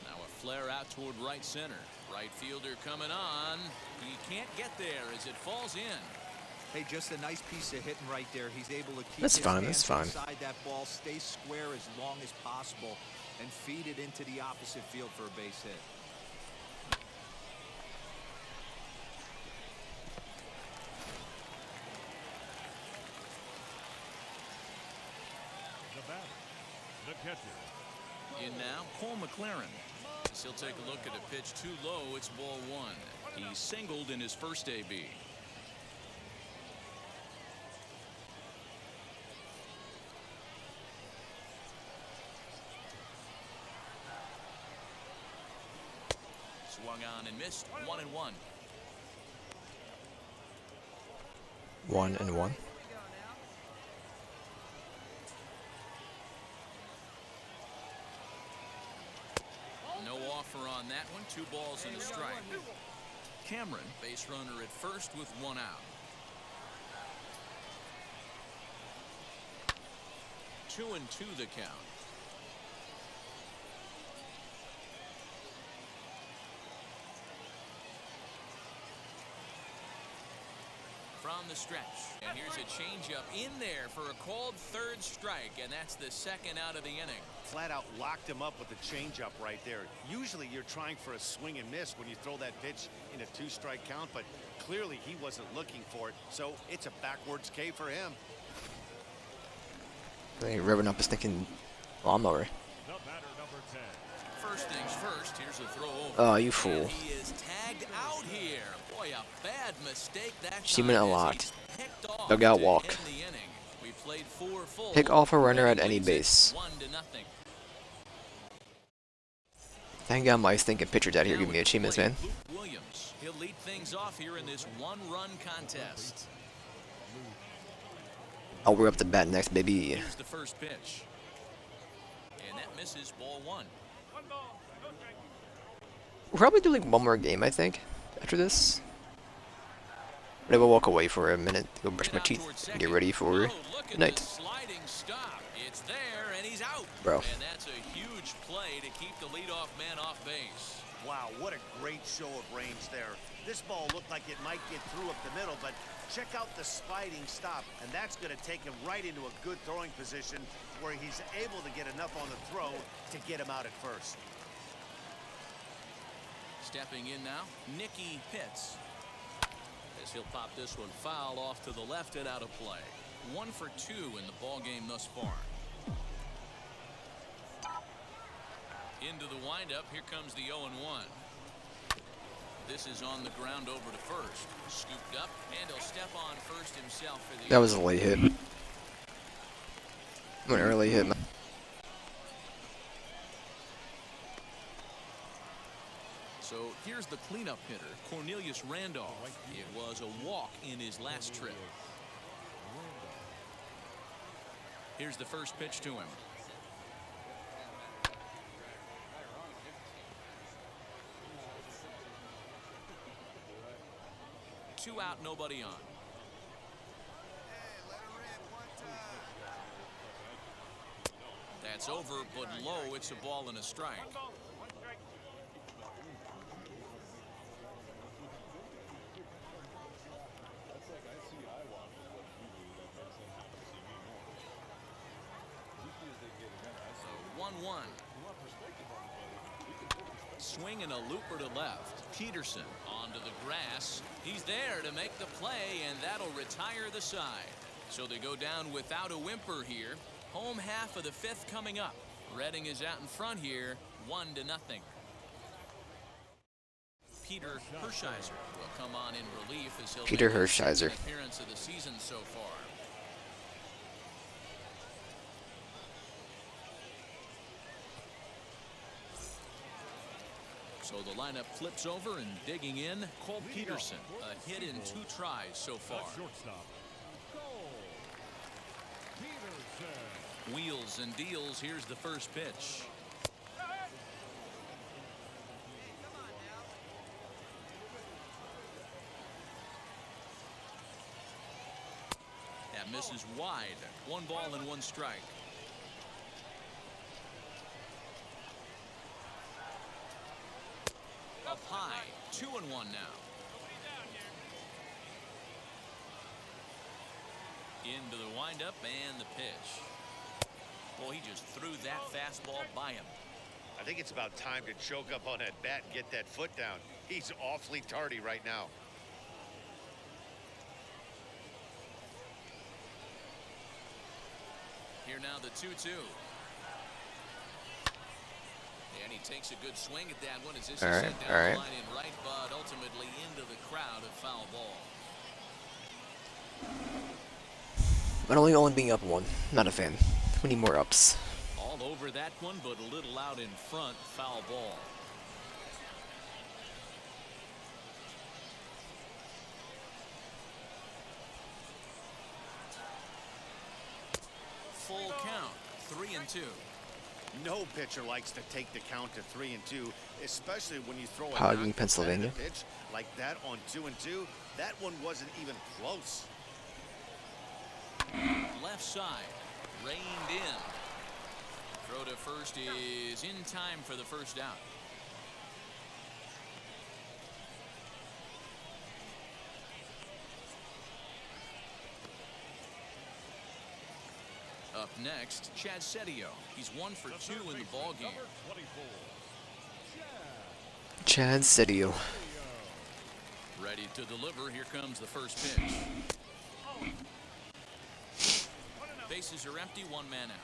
Now a flare out toward right center. Right fielder coming on. He can't get there as it falls in. Hey, just a nice piece of hitting right there. He's able to keep That's his fine, hands that's fine. inside that ball, stay square as long as possible, and feed it into the opposite field for a base hit. batter, the catcher. In now, Cole McLaren. As he'll take a look at a pitch too low, it's ball one. He singled in his first AB. Swung on and missed. 1-1. 1-1. No offer on that one. 2 balls and a strike. Cameron, base runner at first with 1 out. 2-2 the count. From the stretch, and here's a changeup in there for a called third strike, and that's the second out of the inning. Flat out locked him up with the changeup right there. Usually you're trying for a swing and miss when you throw that pitch in a 2-strike count, but clearly he wasn't looking for it, so it's a backwards K for him. They revving up a stinking lawnmower. The batter, number 10. First things first, here's a throw over. Oh, you fool. And he is tagged out here. Boy, a bad mistake that Achievement time as unlocked. he's picked off Dugout to walk. end the inning. We played 4 full. Pick off a runner at and he any leads it base. 1-0. Thank God my stinking pitchers out here Now giving me at the achievements, plate, man. Luke Williams. He'll lead things off here in this 1-run contest. Oh, we're up to bat next, baby. Here's the first pitch. And that misses ball 1. 1 ball, no strike. We'll probably do like one more game, I think, after this. But I will walk away for a minute to go brush my teeth and get ready for good night. Sliding stop. It's there, and he's out. Bro. And that's a huge play to keep the leadoff man off base. Wow, what a great show of range there. This ball looked like it might get through up the middle, but check out the sliding stop, and that's going to take him right into a good throwing position where he's able to get enough on the throw to get him out at first. Stepping in now, Nicky Pitts. As he'll pop this one foul off to the left and out of play. 1 for 2 in the ball game thus far. Into the windup, here comes the 0-1. This is on the ground over to first. Scooped up, and he'll step on first himself for the... That was a late hit. An early hit, man. So here's the cleanup hitter, Cornelius Randolph. It was a walk in his last trip. Here's the first pitch to him. Two out, nobody on. That's over, but low. It's a ball and a strike. 1 ball, 1 strike. So 1-1. Swing and a looper to left. Peterson onto the grass. He's there to make the play, and that'll retire the side. So they go down without a whimper here. Home half of the 5th coming up. Reading is out in front here, 1-0. Peter Hershiser will come on in relief as he'll Peter make his Hershiser. second appearance of the season so far. So the lineup flips over and digging in, Cole Peterson, a hit in 2 tries so far. Shortstop. Cole Peterson. Wheels and deals. Here's the first pitch. That misses wide. 1 ball and 1 strike. Up high. 2-1 now. Into the windup and the pitch. Well, he just threw that fastball by him. I think it's about time to choke up on that bat and get that foot down. He's awfully tardy right now. Here here now, the 2-2. And he takes a good swing at that one as this is sent down the line in right, but ultimately into the crowd, a foul ball. But only being up one. Not a fan. We need more ups. All over that one, but a little out in front, foul ball. Full count, 3-2. No pitcher likes to take the count to 3-2, especially when you throw a Hogging Pennsylvania pitch like that on 2-2. That one wasn't even close. Left side, reined in. Throw to first is in time for the first out. Up next, Chad Setio. He's 1 for 2 in the ball game. Chad Setio. Ready to deliver. Here comes the first pitch. Bases are empty, 1 man out.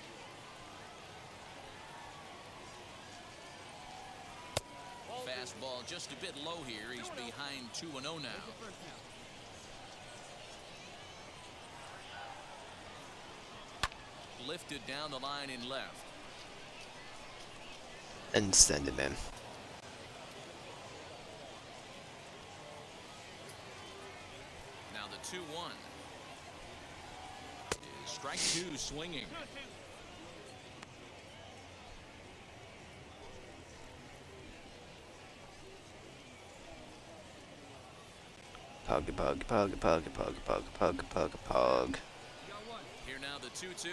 Fastball just a bit low here. He's behind 2-0 now. Lifted down the line in left. And send it, man. Now the 2-1. Strike 2 swinging. Pug. Here now the 2-2.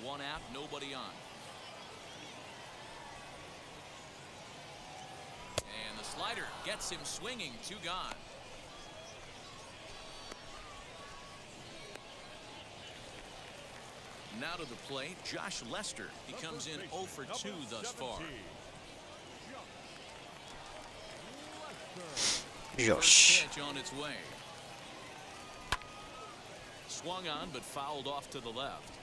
One out, nobody on. And the slider gets him swinging, 2 gone. Now to the plate, Josh Lester. He comes in 0 for 2 thus far. Josh. First pitch on its way. Swung on, but fouled off to the left.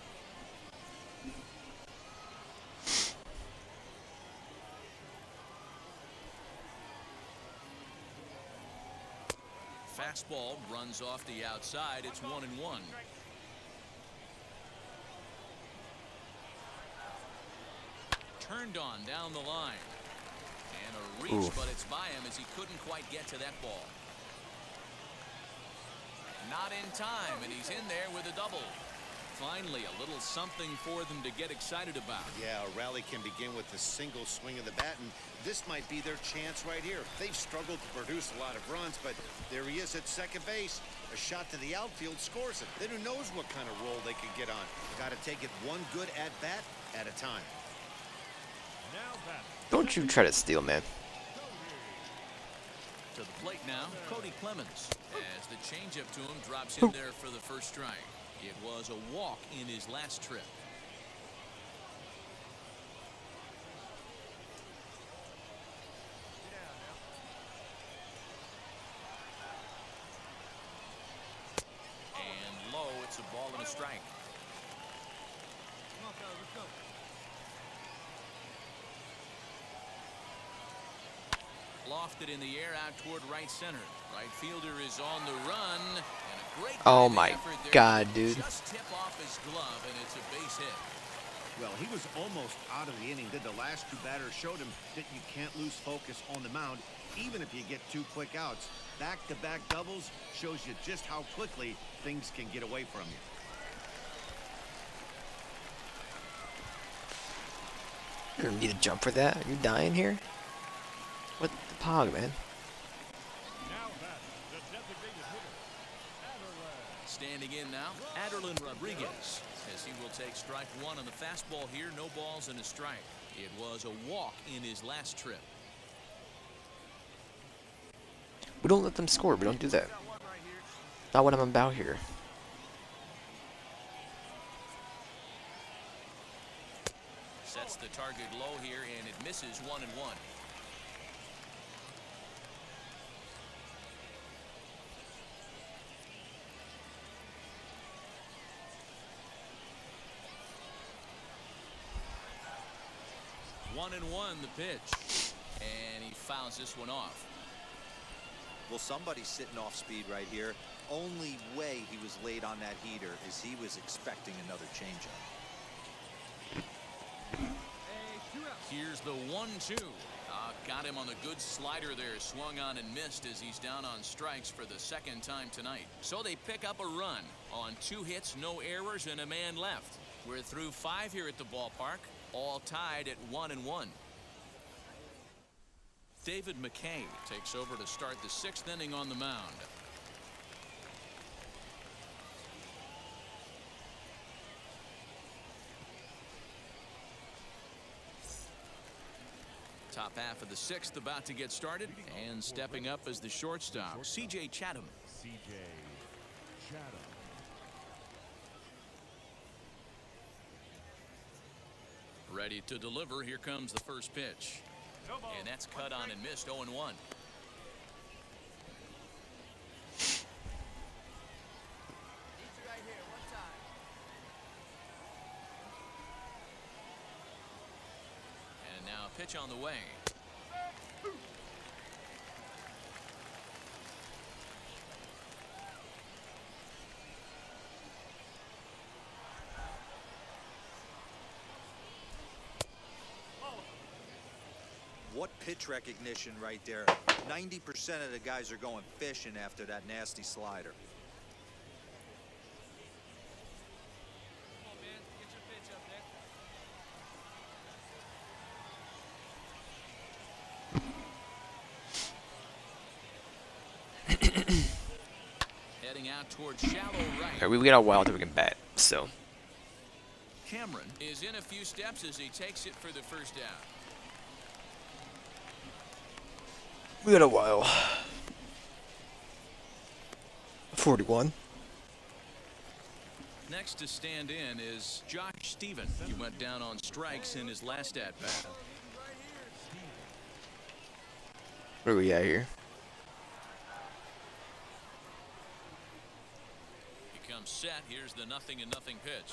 Fastball runs off the outside. It's 1-1. Turned on down the line. And a reach, but it's by him as he couldn't quite get to that ball. Not in time, and he's in there with a double. Finally, a little something for them to get excited about. Yeah, a rally can begin with a single swing of the bat, and this might be their chance right here. They've struggled to produce a lot of runs, but there he is at second base. A shot to the outfield scores it. Then who knows what kind of role they could get on. Got to take it one good at-bat at a time. Don't you try to steal, man. To the plate now, Cody Clemens. As the changeup to him drops in there for the first strike. It was a walk in his last trip. And low, it's a ball and a strike. Lofted in the air out toward right center. Right fielder is on the run. And a great Oh my God, dude. Just tip off his glove, and it's a base hit. Well, he was almost out of the inning. Did the last 2 batters showed him that you can't lose focus on the mound, even if you get 2 quick outs. Back-to-back doubles shows you just how quickly things can get away from you. You don't need to jump for that. Are you dying here? What the pog, man? Standing in now, Aderlin Rodriguez, as he will take strike 1 on the fastball here. No balls and a strike. It was a walk in his last trip. We don't let them score. We don't do that. Not what I'm about here. Sets the target low here, and it misses 1-1. 1-1 the pitch. And he fouls this one off. Well, somebody's sitting off speed right here. Only way he was late on that heater is he was expecting another changeup. Here's the 1-2. Got him on the good slider there. Swung on and missed as he's down on strikes for the second time tonight. So they pick up a run on 2 hits, no errors, and a man left. We're through 5 here at the ballpark, all tied at 1-1. David McKay takes over to start the 6th inning on the mound. Top half of the 6th about to get started, and stepping up as the shortstop, C.J. Chatham. Ready to deliver. Here comes the first pitch. And that's cut on and missed. 0-1. And now a pitch on the way. What pitch recognition right there. 90% of the guys are going fishing after that nasty slider. Come on, man. Get your pitch up there. Heading out towards shallow right. Alright, we got a while till we can bat, so. Cameron is in a few steps as he takes it for the first down. We got a while. 41. Next to stand in is Josh Stephen. He went down on strikes in his last at bat. Where are we at here? He comes set. Here's the 0-0 pitch.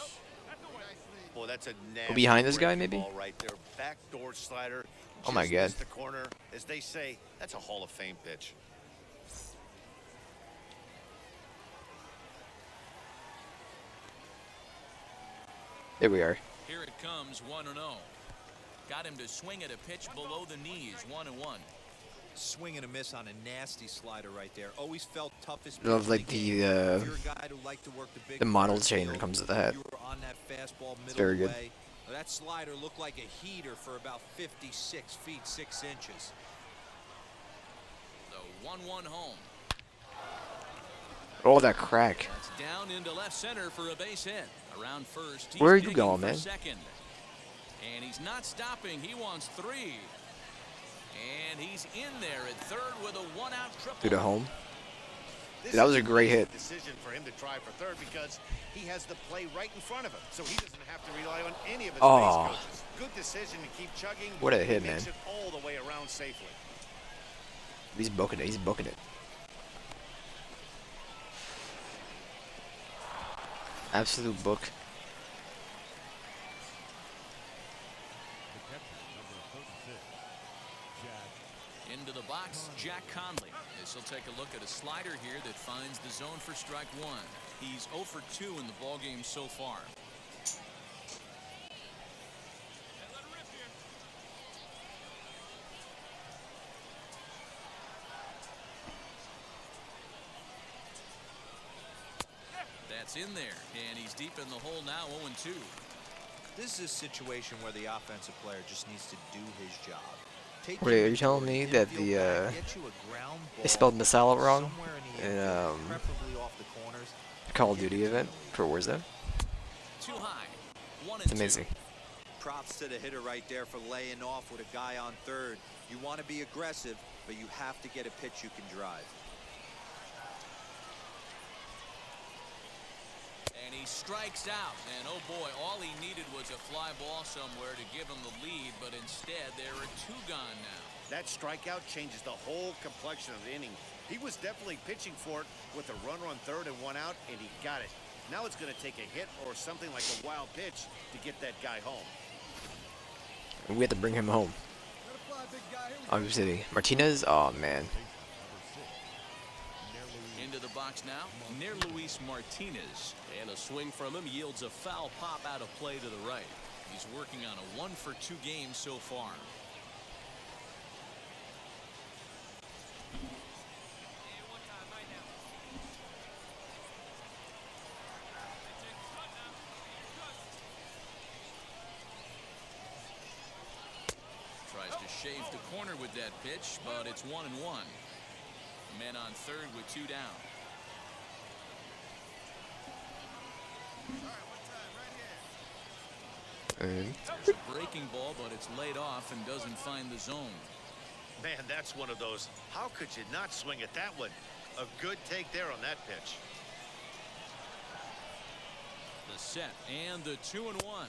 Boy, that's a nasty behind this guy, breaking maybe? ball right there. Backdoor slider. Oh my Just God. missed the corner. As they say, that's a Hall of Fame pitch. There we are. Here it comes, 1-0. Got him to swing at a pitch below the knees, 1-1. Swing and a miss on a nasty slider right there. Always felt toughest. Love like pitch in game. If you're the a guy who liked to work the big model part of chain when field, it comes to the hat. you were on that fastball middle very good. way. That slider looked like a heater for about 56 feet 6 inches. The 1-1 home. Oh, that crack. That's down into left center for a base hit. Around first. He's Where are you digging going, for man? Second. And he's not stopping. He wants 3. And he's in there at third with a 1-out triple. Through the home. This Dude, that was is a great easy hit. decision for him to try for third because he has the play right in front of him, so he doesn't have to rely on any of his Oh. base coaches. Good decision to keep chugging. What a hit, He makes man. it all the way around safely. He's booking it. He's booking it. Absolute book. Into the box, Jack Conley. This will take a look at a slider here that finds the zone for strike 1. He's 0 for 2 in the ballgame so far. That's in there, and he's deep in the hole now, 0-2. This is a situation where the offensive player just needs to do his job. Take Wait, you are you telling me that infield the, back, get you a ground they ball spelled Masala wrong somewhere in the in, infield, preferably off the corners. Call of Duty event for Warzone? Too high. 1-2. It's amazing. Props to the hitter right there for laying off with a guy on third. You want to be aggressive, but you have to get a pitch you can drive. And he strikes out. And oh boy, all he needed was a fly ball somewhere to give him the lead, but instead there are 2 gone now. That strikeout changes the whole complexion of the inning. He was definitely pitching for it with a runner on third and 1 out, and he got it. Now it's going to take a hit or something like a wild pitch to get that guy home. We have to bring him home. Obviously, Martinez. Oh man. Into the box now, near Luis Martinez. And a swing from him yields a foul pop out of play to the right. He's working on a 1-for-2 game so far. Tries to shave the corner with that pitch, but it's 1-1. Men on third with 2 down. It's a breaking ball, but it's laid off and doesn't find the zone. Man, that's one of those. How could you not swing at that one? A good take there on that pitch. The set and the 2-1.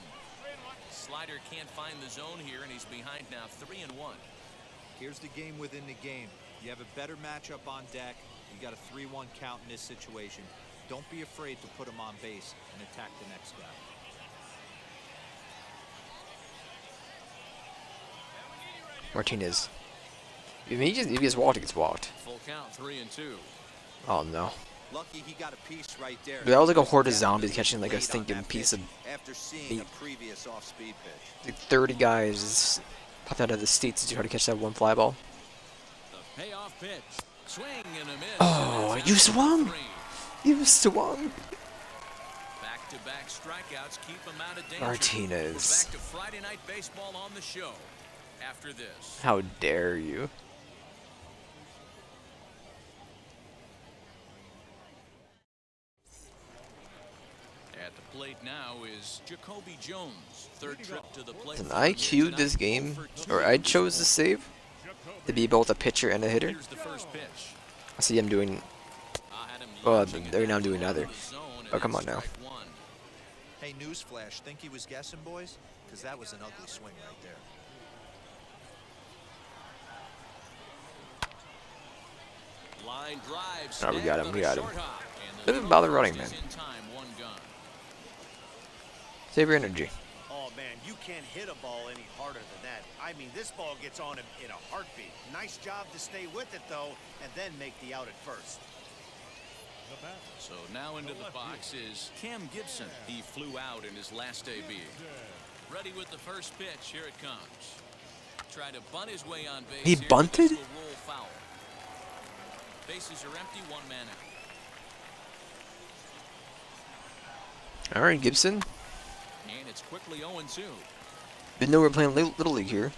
Slider can't find the zone here, and he's behind now 3-1. Here's the game within the game. You have a better matchup on deck. You got a 3-1 count in this situation. Don't be afraid to put him on base and attack the next guy. Martinez. I mean, if he gets walked, he gets walked. Full count, 3-2. Oh no. Lucky he got a piece right there. That was like a horde of zombies catching like a stinking piece of after seeing a previous off-speed pitch. like 30 guys just popped out of the seats to try to catch that one fly ball. The payoff pitch. Swing and a miss. Oh, you swung! You swung! Back-to-back strikeouts keep him out of danger. Martinez. We're back to Friday Night Baseball on the show after this. How dare you? At the plate now is Jacoby Jones. Third trip to the plate. And I queued this game, or I chose to save, to be both a pitcher and a hitter. Here's the first pitch. I see him doing, well, they're now doing other. Oh, come on now. Hey, newsflash, think he was guessing, boys? Because that was an ugly swing right there. Line drives. Oh, we got him, we got him. Doesn't bother running, man. Save your energy. Oh, man, you can't hit a ball any harder than that. I mean, this ball gets on him in a heartbeat. Nice job to stay with it, though, and then make the out at first. So now into the box is Cam Gibson. He flew out in his last AB. Ready with the first pitch. Here it comes. Try to bunt his way on base. He bunted? Will roll foul. Bases are empty. 1 man out. All right, Gibson. And it's quickly 0-2. Didn't know we were playing Little League here.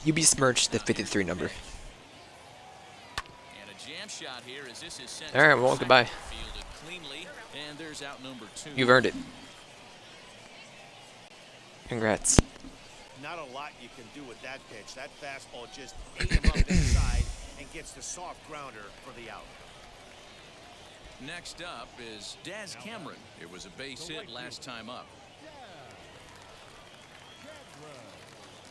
You besmirched the 53 number. And a jam shot here as this is sent. All right, well, goodbye. Fielded cleanly, and there's out number 2. You've earned it. Congrats. Not a lot you can do with that pitch. That fastball just ate him up inside and gets the soft grounder for the out. Next up is Daz Cameron. It was a base hit last time up.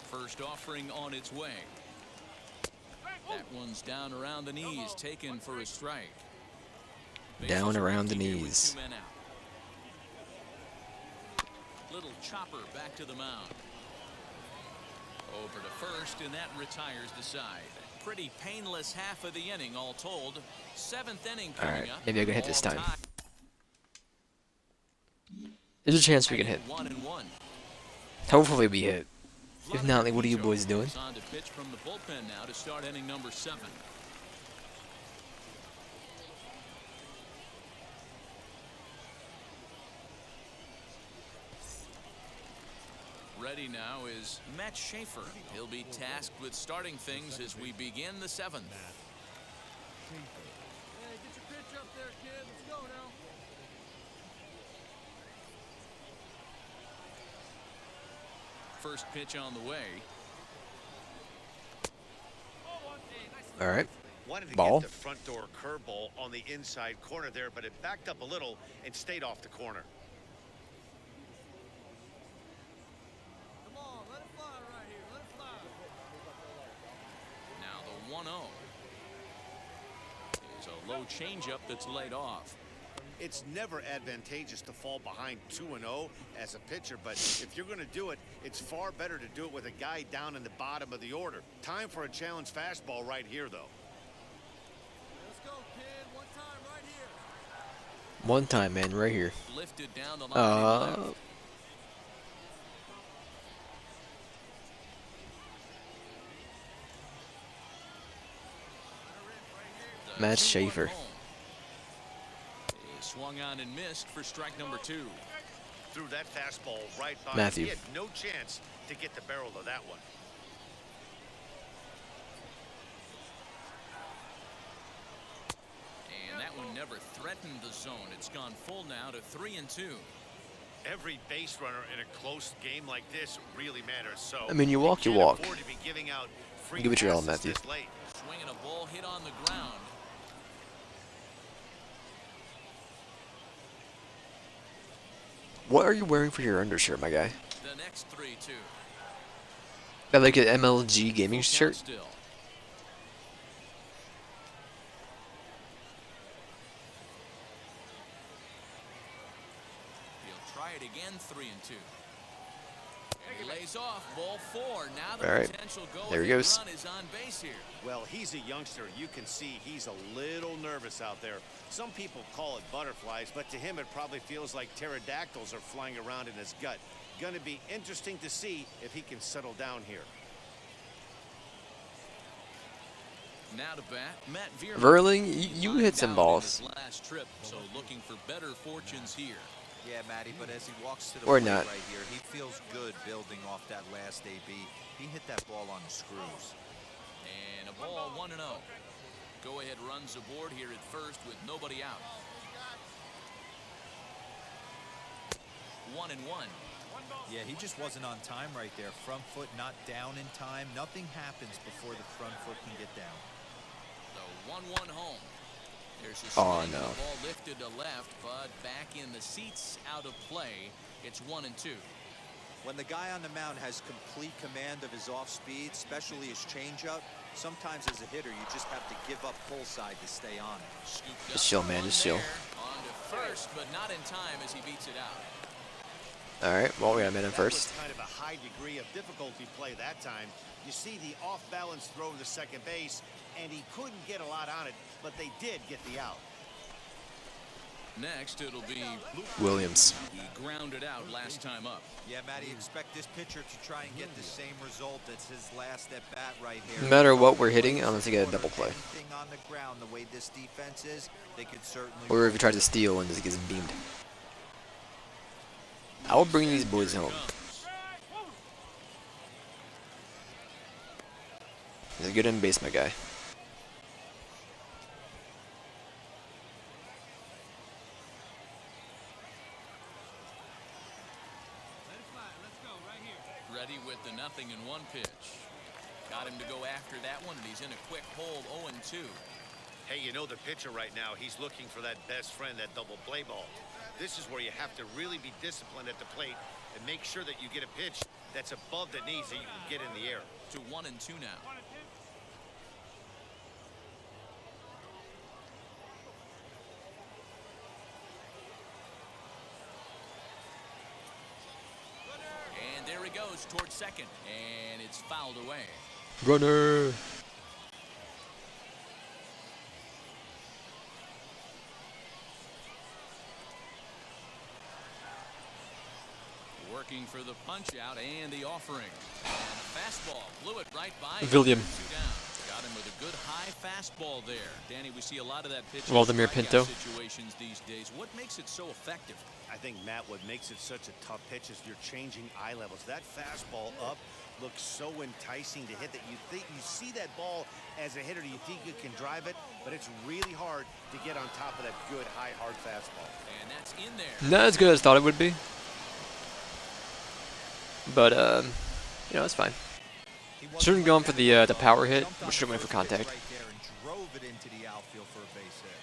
First offering on its way. That one's down around the knees, taken for a strike. Down around the knees. 2 men out. Little chopper back to the mound. Over to first, and that retires the side. Pretty painless half of the inning, all told. 7th inning All coming right, up. maybe I can hit this All time. tied. There's a chance we can hit. 1-1. Hopefully we hit. If not, like, what are you boys doing? It's on to pitch from the bullpen now to start inning number 7. Ready now is Matt Schaefer. He'll be tasked with starting things as we begin the 7th. Hey, get your pitch up there, kid. Let's go now. First pitch on the way. All right. Wanted to Ball. get the front door curveball on the inside corner there, but it backed up a little and stayed off the corner. Come on, let it fly right here. Let it fly. Now the 1-0 is a low changeup that's laid off. It's never advantageous to fall behind 2-0 as a pitcher, but if you're going to do it, it's far better to do it with a guy down in the bottom of the order. Time for a challenge fastball right here, though. Let's go, kid. One time right here. One time, man, right here. Lifted down the line. Left. Matt Schaefer. He swung on and missed for strike number 2. Threw that fastball right by Matthew. him. He had no chance to get the barrel of that one. And that one never threatened the zone. It's gone full now to 3-2. Every base runner in a close game like this really matters. So I mean, you walk, you can't walk. afford to be giving out free Give it your all, passes Matthew. this late. Swinging a ball hit on the ground. What are you wearing for your undershirt, my guy? The next 3-2. Got like an MLG gaming Full shirt? count still. He'll try it again, 3-2. And he lays off, ball 4. Now the All right. potential There he go-ahead goes. run is on base here. Well, he's a youngster. You can see he's a little nervous out there. Some people call it butterflies, but to him it probably feels like pterodactyls are flying around in his gut. Going to be interesting to see if he can settle down here. Now to bat, Matt Veerman. Verling, you hit some Down in balls. his last trip, so looking for better fortunes here. Yeah, Matty, but as he walks to the Or plate not. right here, he feels good building off that last AB. He hit that ball on the screws. And a ball 1-0. Go ahead runs aboard here at first with nobody out. 1-1. Yeah, he just wasn't on time right there. Front foot not down in time. Nothing happens before the front foot can get down. The 1-1 home. There's a Oh, swing, no. the ball lifted to left, but back in the seats, out of play. It's 1-2. When the guy on the mound has complete command of his off speed, especially his changeup, sometimes as a hitter you just have to give up pull side to stay on it. Scooped Just up chill, the man, one just chill. there. On to first, but not in time as he beats it out. Alright, well, we got a man in That was first. kind of a high degree of difficulty play that time. You see the off-balance throw to second base, and he couldn't get a lot on it, but they did get the out. Next, it'll be Williams. he grounded out last time up. Yeah, Matty, expect this pitcher to try and get the same result as his last at bat right here. No matter what we're hitting, I'm going to get a double play. Anything on the ground, the way this defense is, they could certainly. Or if he tries to steal and just gets beamed. I will bring these boys home. He's a good in base, my guy. Ready with the 0-1 pitch. Got him to go after that one, and he's in a quick hold, 0-2. Hey, you know the pitcher right now, he's looking for that best friend, that double play ball. This is where you have to really be disciplined at the plate and make sure that you get a pitch that's above the knees that you can get in the air. To 1-2 now. And there he goes towards second, and it's fouled away. Runner! Working for the punch out and the offering. And a fastball blew it right by him. William. 2 down. Got him with a good high fastball there. Danny, we see a lot of that pitch. Vladimir Pinto. Situations these days. What makes it so effective? I think, Matt, what makes it such a tough pitch is you're changing eye levels. That fastball up looks so enticing to hit that you think you see that ball as a hitter, you think you can drive it, but it's really hard to get on top of that good high hard fastball. And that's in there. Not as good as I thought it would be. But, you know, it's fine. Shouldn't have gone for the power hit. We should have went for contact. Right there and drove it into the outfield for a base hit.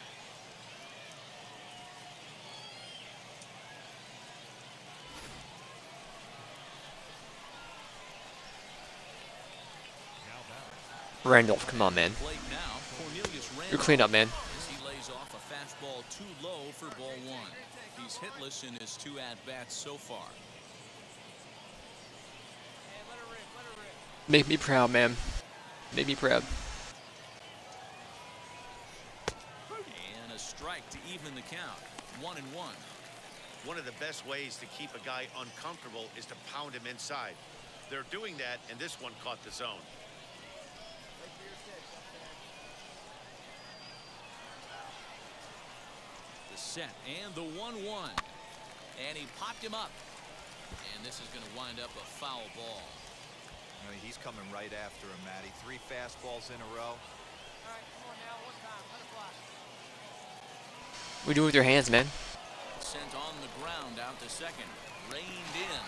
Randolph, come on, man. Plate now. Cornelius You're Randolph. cleaned up, man. As he lays off a fastball too low for ball one. He's hitless in his 2 at-bats so far. Make me proud, man. Make me proud. And a strike to even the count. 1-1. One of the best ways to keep a guy uncomfortable is to pound him inside. They're doing that, and this one caught the zone. The set and the 1-1. And he popped him up. And this is going to wind up a foul ball. I mean, he's coming right after him, Matty. 3 fastballs in a row. All right, come on now, one time, let it fly. What are you doing with your hands, man? Sent on the ground out to second. Reined in.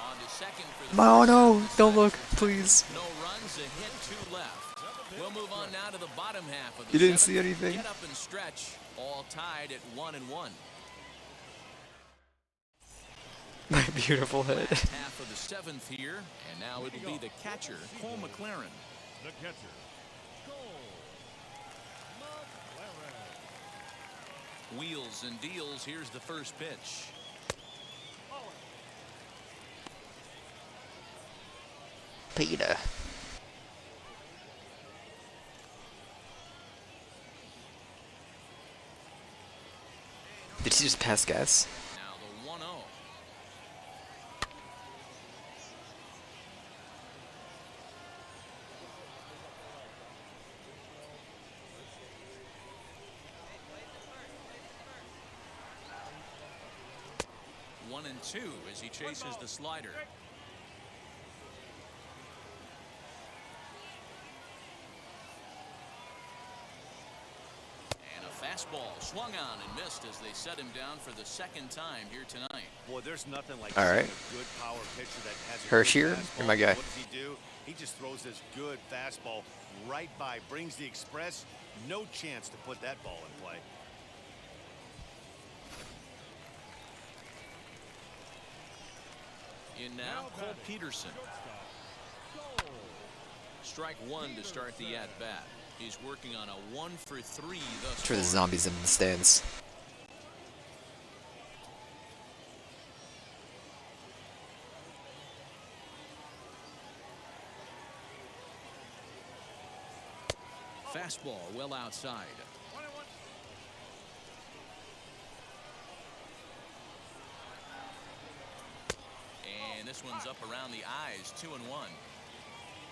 On to second for the Oh first no, out. don't look, please. No runs, a hit, 2 left. We'll move on now to the bottom half of the You didn't 7th. see anything? Get up and stretch. All tied at 1-1. My beautiful head. Half of the 7th here, and now it'll be the catcher, Cole McLaren. The catcher, Cole McLaren. Wheels and deals. Here's the first pitch. Peter. Did he just pass gas? Now the 1-0. One and two as he chases the slider. And a fastball swung on and missed as they set him down for the 2nd time here tonight. Boy, there's nothing like All seeing right. a good power pitcher that has a Hershier, good fastball. you're my guy. What does he do? He just throws this good fastball right by, brings the express. No chance to put that ball in play. In now, Cole Peterson. Strike 1 to start the at-bat. He's working on a 1 for 3 thus For the far. zombies in the stands. Fastball well outside. 21. And this one's up around the eyes. 2-1.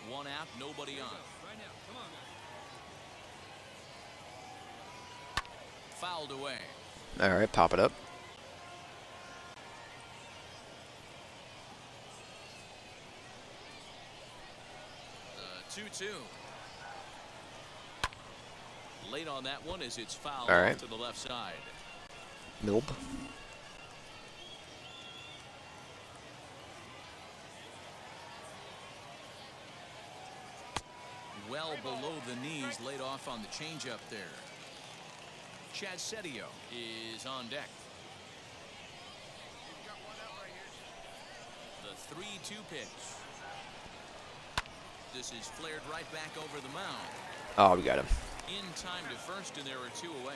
1 out, nobody on. Right now, come on, guys. Fouled away. Alright, pop it up. The 2-2. Late on that one as it's fouled All right. off to the left side. Milb. Well below the knees, laid off on the changeup there. Chad Setio is on deck. The 3-2 pitch. This is flared right back over the mound. Oh, we got him. In time to first, and there are 2 away.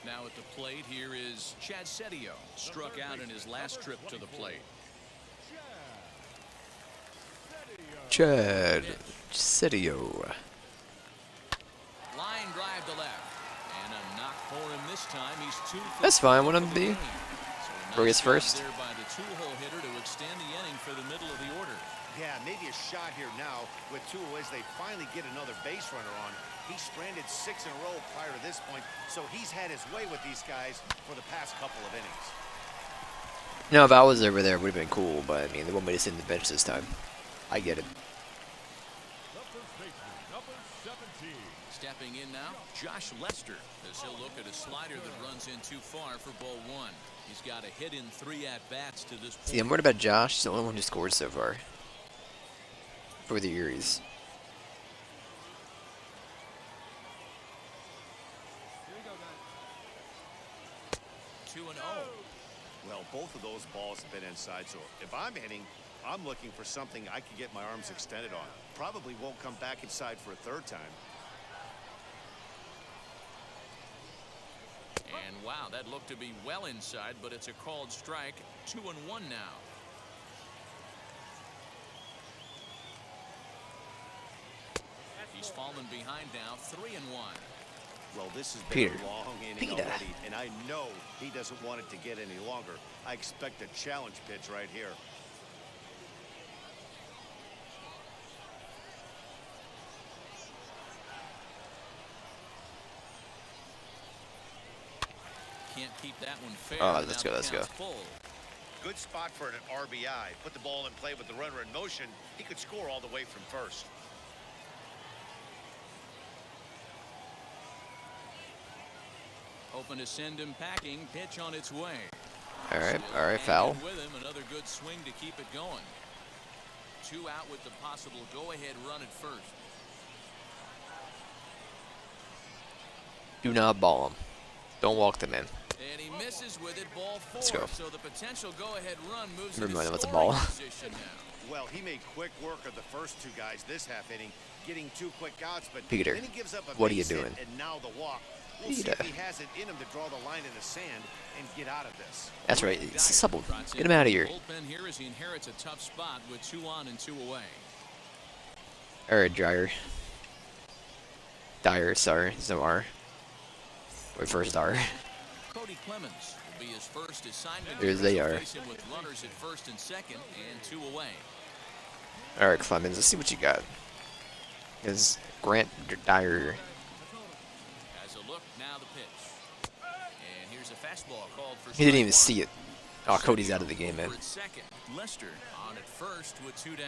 Now at the plate, here is Chad Setio. Struck out in his last trip to the plate. Chad. Setio. Line drive to left. And a knock for him this time. He's 2 for That's fine, what for I'm the be. game. Bro gets job first. there by the 2-hole hitter to extend the inning for the middle of the order. Yeah, maybe a shot here now with 2 as they finally get another base runner on. He stranded 6 in a row prior to this point, so he's had his way with these guys for the past couple of innings. No, if I was over there, it would have been cool, but I mean, they want me to sit in the bench this time. I get it. The first baseman, number 17. Stepping in now, Josh Lester, as he'll look at a slider that runs in too far for ball 1. He's got a hit in 3 at-bats to this point. See, I'm worried about Josh. He's the only one who scored so far. For the Uris. Here we go, guys. 2-0. Well, both of those balls have been inside, so if I'm hitting, I'm looking for something I can get my arms extended on. Probably won't come back inside for a third time. And wow, that looked to be well inside, but it's a called strike. 2-1 now. He's fallen behind now. 3-1. Well, this has been Peter. a long inning Peter. already, and I know he doesn't want it to get any longer. I expect a challenge pitch right here. Can't keep that one fair. Oh, let's Now go, the let's go. count's full. Good spot for an RBI. Put the ball in play with the runner in motion. He could score all the way from first. Hoping to send him packing. Pitch on its way. All right, Still all right, hanging foul. with him. Another good swing to keep it going. 2 out with the possible go-ahead run at first. Do not ball him. Don't walk them in. And he misses with it. Ball 4. Let's go. So the potential go-ahead run moves Never into mind, that's a scoring ball. position now. Well, he made quick work of the first 2 guys this half inning, getting 2 quick outs, but Peter, then he gives up a what are you base hit doing? And now the walk. We'll see Peter. if he has it in him to draw the line in the sand and get out of this. That's right. It's a supple. Trots Get in him out from of here. the bullpen here as he inherits a tough spot with 2 on and 2 away. All right, Dryer. Dyer, sorry. There's no R. Wait, first R. Cody Clemens will be his first assignment. There they He'll are. face him with runners at first and second and 2 away. All right, Clemens. Let's see what you got. Is Grant Dyer? As a look, now the pitch. And here's a fastball called for He didn't even strike see it. Oh, Cody's out of the game, man. over at second. Lester on at first with 2 down.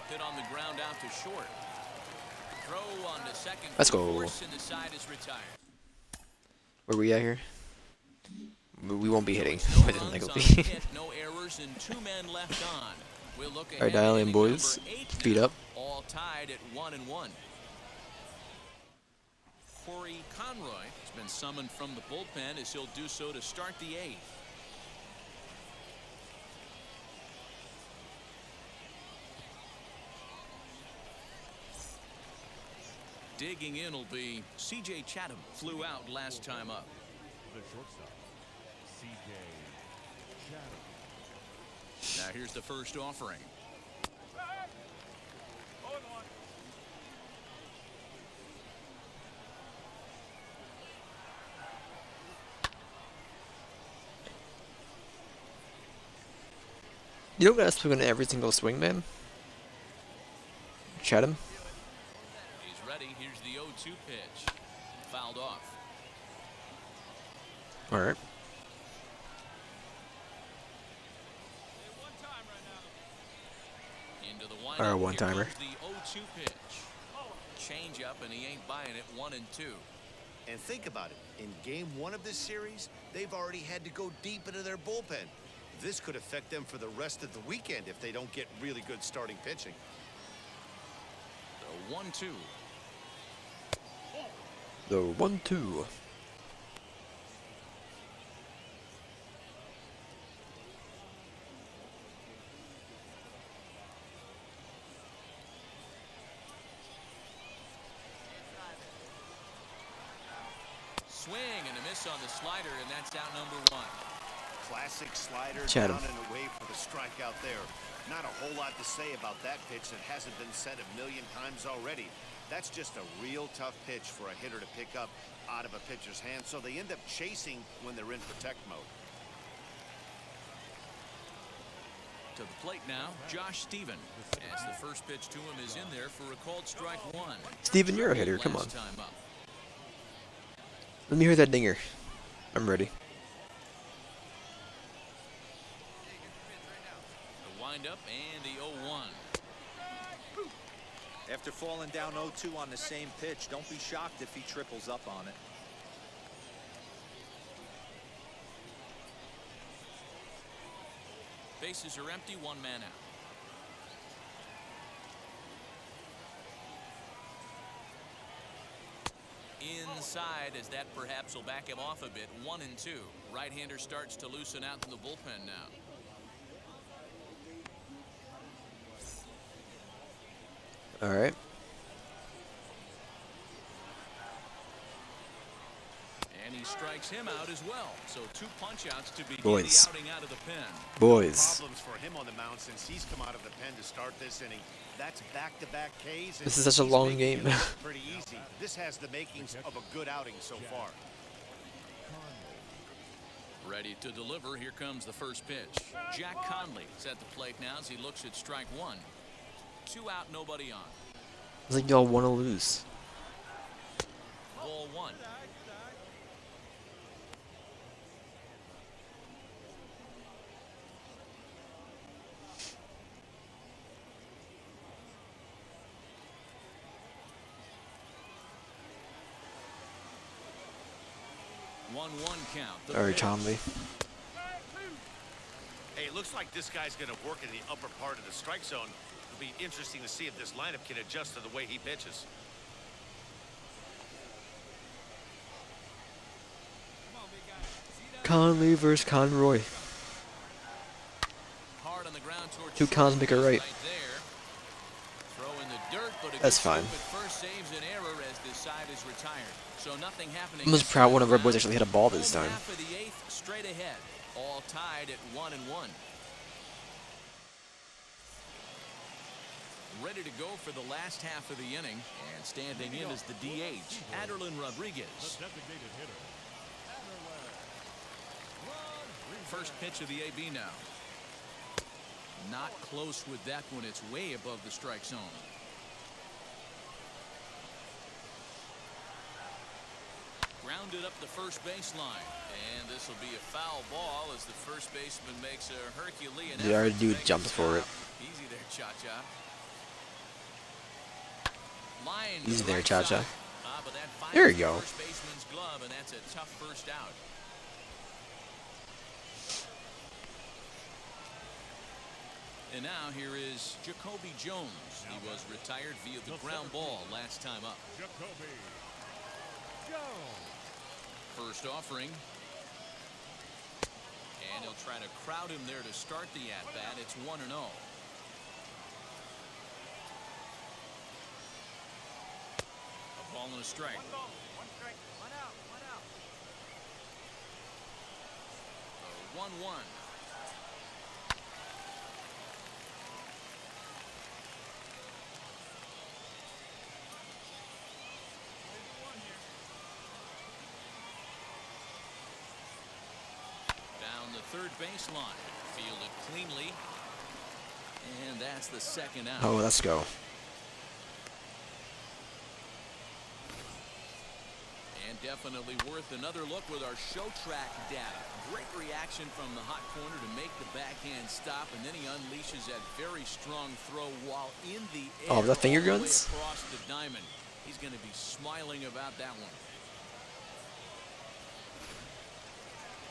Hit on the ground out to short. Throw on to second. Let's for go. Force, and the side is retired. Where we at here? We won't be hitting. No I didn't think runs it'll on be. hit, no errors, and 2 men left on. We'll look All right, ahead dial to in, inning boys. number 8 Feet now, up. all tied at 1-1. Corey Conroy has been summoned from the bullpen as he'll do so to start the 8th. Digging in will be C.J. Chatham. Flew out last time up. The shortstop, C.J. Chatham. Now here's the first offering. 0-1. You don't gotta swing on every single swing, man. Chatham. He's ready. Here's the 0-2 pitch. Fouled off. All right. One time right now. Into the windup. All right, one-timer. Here comes the 0-2 pitch. Change up, and he ain't buying it. 1-2. And think about it. In game 1 of this series, they've already had to go deep into their bullpen. This could affect them for the rest of the weekend if they don't get really good starting pitching. The 1-2. The 1-2. Swing and a miss on the slider, and that's out number 1. Classic slider Chatham. down and away for the strikeout there. Not a whole lot to say about that pitch that hasn't been said a million times already. That's just a real tough pitch for a hitter to pick up out of a pitcher's hand, so they end up chasing when they're in protect mode. To the plate now, Josh Stephen. As the first pitch to him is in there for a called strike 1. Steven, you're a hitter. Come on. Last time up. Let me hear that dinger. I'm ready. The windup and the 0-1. After falling down 0-2 on the same pitch, don't be shocked if he triples up on it. Bases are empty, 1 man out. inside as that perhaps will back him off a bit. 1-2. Right-hander starts to loosen out in the bullpen now. All right. And he strikes him out as well. So 2 punch-outs to begin Boys. the outing out of the pen. Boys. Problems for him on the mound since he's come out of the pen to start this inning. That's back-to-back Ks. This is such a long game. Pretty easy. This has the makings of a good outing so far. Ready to deliver. Here comes the first pitch. Jack Conley is at the plate now as he looks at strike 1. 2 out, nobody on. It's like y'all want to lose. Ball 1. Count. All right, Conley. Hey, it looks like this guy's going to work in the upper part of the strike zone. It'll be interesting to see if this lineup can adjust to the way he pitches. Conley versus Conroy. Hard on the ground towards 2 cons make it right. there. Throw in the dirt, but a That's good fine. scoop at first saves an error as this side is retired. So nothing happening. I'm just proud one of our boys actually hit a ball this time. Half of the 8th straight ahead. All tied at 1-1. Ready to go for the last half of the inning, and standing in is the DH, Aderlin Rodriguez. First pitch of the AB now. Not close with that one. It's way above the strike zone. Grounded up the first baseline, and this will be a foul ball as the first baseman makes a Herculean effort. The other to dude make jumps the for it. stop. Easy there, Cha-Cha. Line to Easy the there, right Cha-Cha. side. But that finds There you the go. First baseman's glove, and that's a tough first out. And now here is Jacoby Jones. He was retired via the ground ball last time up. Jacoby Jones. First offering. And he'll try to crowd him there to start the at-bat. It's 1-0. A ball and a strike. 1 ball, 1 strike, 1 out, 1 out. 1-1. Down the third baseline. Fielded cleanly. And that's the second out. Oh, let's go. And definitely worth another look with our show track data. Great reaction from the hot corner to make the backhand stop, and then he unleashes that very strong throw while in the air. Oh, the finger all the way guns? across the diamond. He's going to be smiling about that one.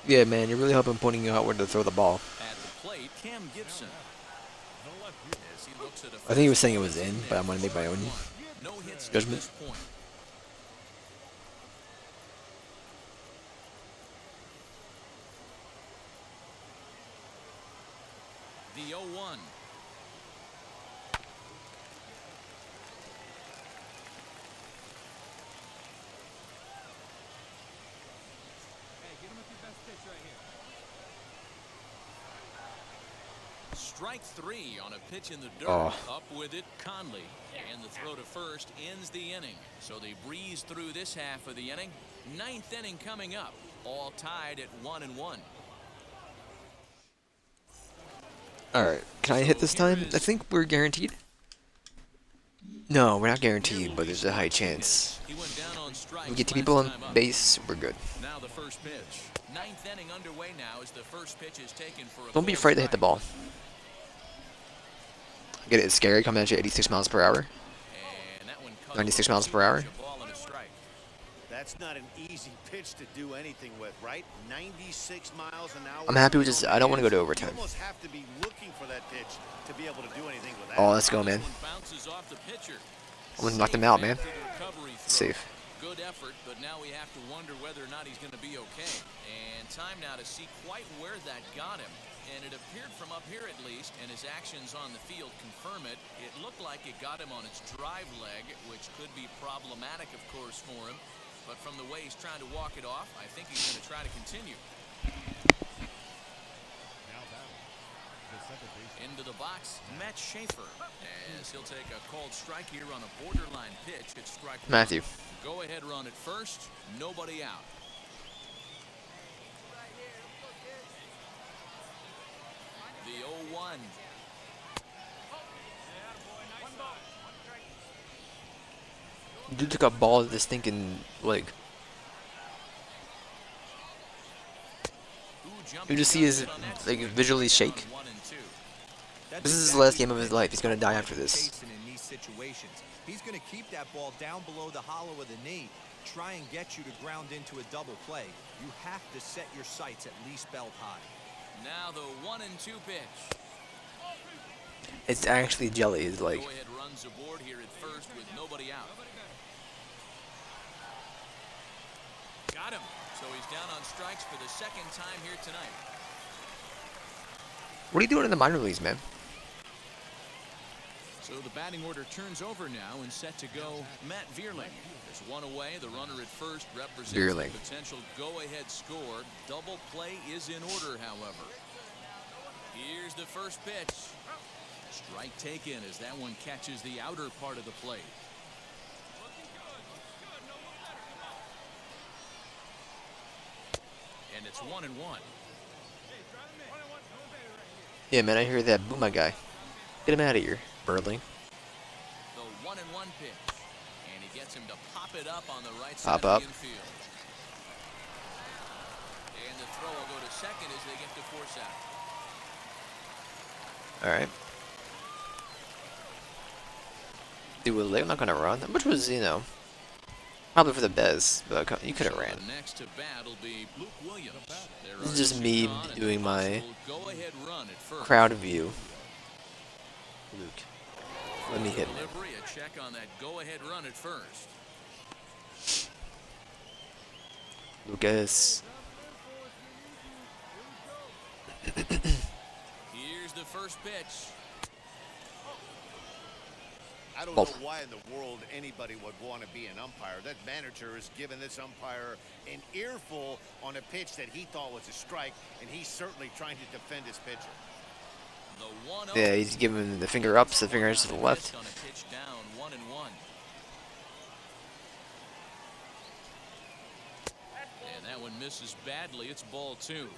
Yeah, man, you're really helping pointing out where to throw the ball. At the plate, Cam Gibson. As he looks at a I think he was saying it was in, but I'm going to make my own no hits to judgment. this point. The 0-1. Hey, get him with your best pitch right here. Strike 3 on a pitch in the dirt. Oh. Up with it, Conley. And the throw to first ends the inning. So they breeze through this half of the inning. 9th inning coming up. All tied at 1-1. Alright, can I hit this time? I think we're guaranteed. No, we're not guaranteed, but there's a high chance. He went down on strikes We get 2 last people on time up. base, we're good. Now the first pitch. 9th inning underway now as the first pitch is taken for a Don't be full afraid to hit the strike. ball. Get it, it's scary coming at you at 86 miles per hour. And that one cut 96 over miles per hour. a ball and a strike. That's not an easy pitch to do anything with, right? 96 miles an hour. I'm happy with just, I don't want to go to overtime. You almost have to be looking for that pitch to be able to do anything with that. Oh, let's go, man. This one bounces off the pitcher. I'm going to knock them out, man. After the recovery throw. Safe. Good effort, but now we have to wonder whether or not he's going to be okay. And time now to see quite where that got him. And it appeared from up here at least, and his actions on the field confirm it. It looked like it got him on his drive leg, which could be problematic, of course, for him. But from the way he's trying to walk it off, I think he's going to try to continue. Into the box, Matt Schaefer, as he'll take a called strike here on a borderline pitch. It's strike one. Matthew. Go ahead run at first, nobody out. The 0-1. Dude took a ball to this thinking leg. You just see his like visually shake. This is his last game of his life. He's gonna die after this. In these situations, he's going to keep that ball down below the hollow of the knee, try and get you to ground into a double play. You have to set your sights at least belt high. Now the 1-2 pitch. It's actually jelly. His leg. Go ahead runs aboard here at first with nobody out. Got him. So he's down on strikes for the second time here tonight. What are you doing in the minor leagues, man? So the batting order turns over now and set to go Matt Vierling. There's one away. The runner at first represents Vierling. the potential go-ahead score. Double play is in order, however. Here's the first pitch. Strike taken as that one catches the outer part of the plate. And it's 1-1. Yeah, man. I hear that. Boo, my guy. Get him out of here, Birdling. The 1-1 pitch. And he gets him to pop it up on the right Pop side up. of the infield. And the throw will go to second as they get to force out. All right. Dude, with leg, I'm not gonna run. Which was, you know, probably for the best, but you could have ran. Next to bat will be Luke Williams. This is just me doing my go-ahead run at first. crowd view. Luke, let me hit him. Delivery, a check on that go-ahead run at first. Lucas. Here's the first pitch. I don't Well- know why in the world anybody would want to be an umpire. That manager has given this umpire an earful on a pitch that he thought was a strike, and he's certainly trying to defend his pitcher. The 1-0. Yeah, he's giving the finger up, so the fingers to the left. On a pitch down, 1-1. And that one misses badly. It's ball 2.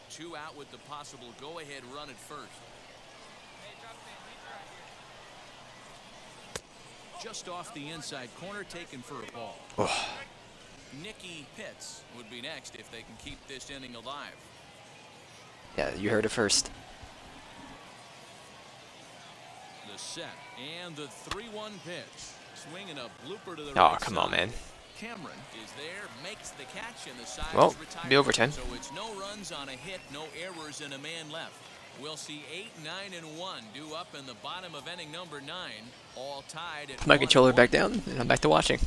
Two out with the possible go-ahead run at first. Just off the inside corner, taken for a ball. Oh, Nicky Pitts would be next if they can keep this inning alive. yeah, you heard it first. The set and the 3-1 pitch. Swinging a blooper to the Oh, right come side. on, man. Cameron is there, makes the catch, and the side Well, is retired. be overtime. So it's no runs on a hit, no errors, and a man left. We'll see 8, 9, and 1 due up in the bottom of inning number 9, all tied at Put my controller 1-1. back down, and I'm back to watching.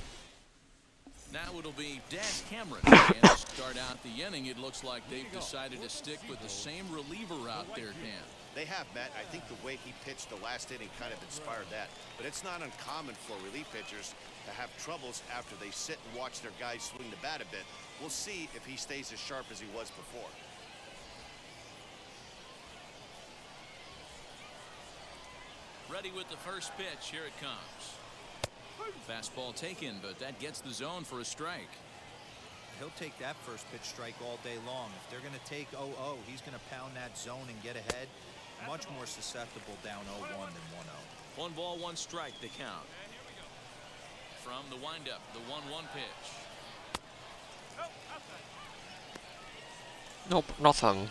Now it'll be Daz Cameron. And to start out the inning, it looks like they've decided to stick with the same reliever out there, Dan. They have, Matt. I think the way he pitched the last inning kind of inspired that. But it's not uncommon for relief pitchers to have troubles after they sit and watch their guys swing the bat a bit. We'll see if he stays as sharp as he was before. Ready with the first pitch. Here it comes. Fastball taken, but that gets the zone for a strike. He'll take that first pitch strike all day long. If they're going to take 0-0, he's going to pound that zone and get ahead. Much more susceptible down 0-1 than 1-0. 1 ball, 1 strike, the count. From the windup, the 1-1 pitch. Nope, nothing.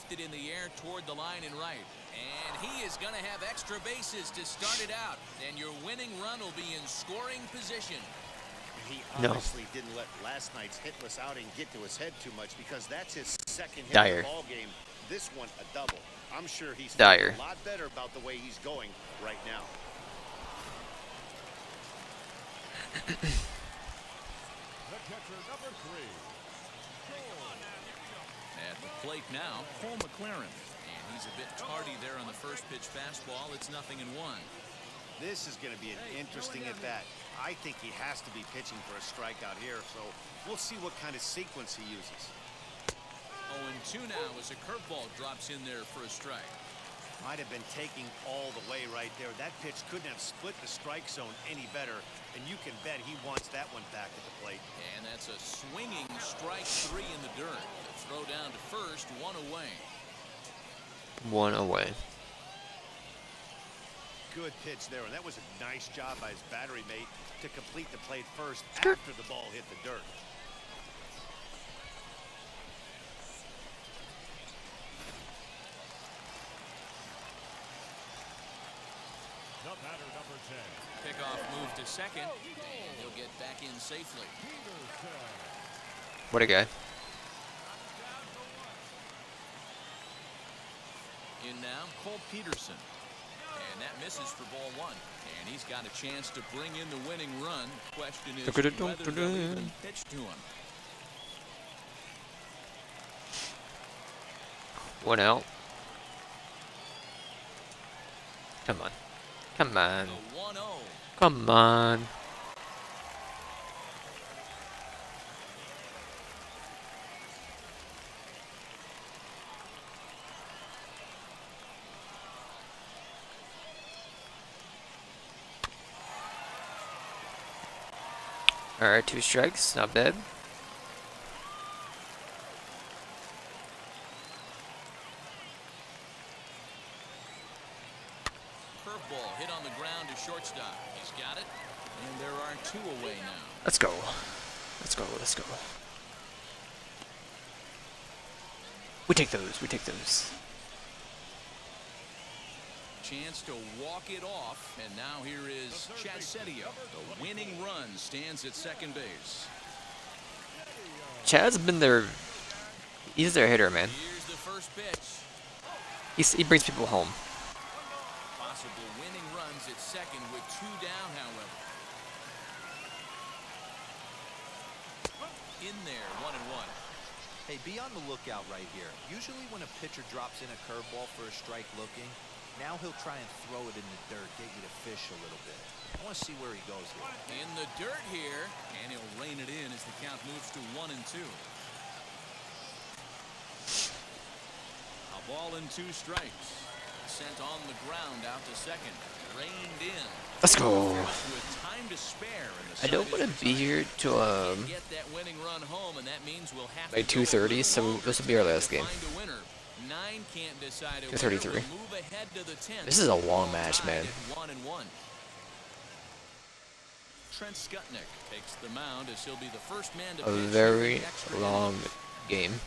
lifted in the air toward the line and right. And he is going to have extra bases to start it out. And your winning run will be in scoring position. He No. obviously didn't let last night's hitless outing get to his head too much because that's his second hit Dyer. of the ball game. This one a double. I'm sure he's Dyer. feeling a lot better about the way he's going right now. The catcher, number 3. At the plate now, Paul McLaren. And he's a bit tardy there on the first pitch fastball. It's 0-1. This is going to be an interesting at bat. I think he has to be pitching for a strikeout here, so we'll see what kind of sequence he uses. 0-2 now as a curveball drops in there for a strike. Might have been taking all the way right there. That pitch couldn't have split the strike zone any better, and you can bet he wants that one back at the plate. And that's a swinging strike 3 in the dirt. The throw down to first, 1 away. 1 away. Good pitch there, and that was a nice job by his battery mate to complete the plate first after the ball hit the dirt. The batter, number 10. Pickoff move to second, and he'll get back in safely. What a guy. In now, Cole Peterson. And that misses for ball 1. And he's got a chance to bring in the winning run. Question is whether they'll even pitch to him. 1 out. Come on. Come on. The 1-0. Come on. Alright, 2 strikes, not bad. Curveball hit on the ground to shortstop. He's got it. And there are 2 away now. Let's go. Let's go, let's go. We take those, we take those. Chance to walk it off. And now here is Chad Setio. The winning run stands at second base. Chad's been their... He's their hitter, man. Here's the first pitch. He brings people home. Possible winning runs at second with 2 down, however. In there, 1-1. Hey, be on the lookout right here. Usually when a pitcher drops in a curveball for a strike looking, now he'll try and throw it in the dirt, get you to fish a little bit. I want to see where he goes here. In the dirt here, and he'll rein it in as the count moves to 1-2. A ball and 2 strikes. Sent on the ground out to second. Reined in. Let's go. With time to spare. I don't want to be here till Get that winning run home, and that means we'll have like to go a 2:30, little so longer this will be our last to game. find a winner. 9 can't decide a 2:33. winner. We'll move ahead to the 10th. This is a long match, Tied man. at 1-1. Trent Skutnik takes the mound as he'll be the first man to A pitch in very the extra long game.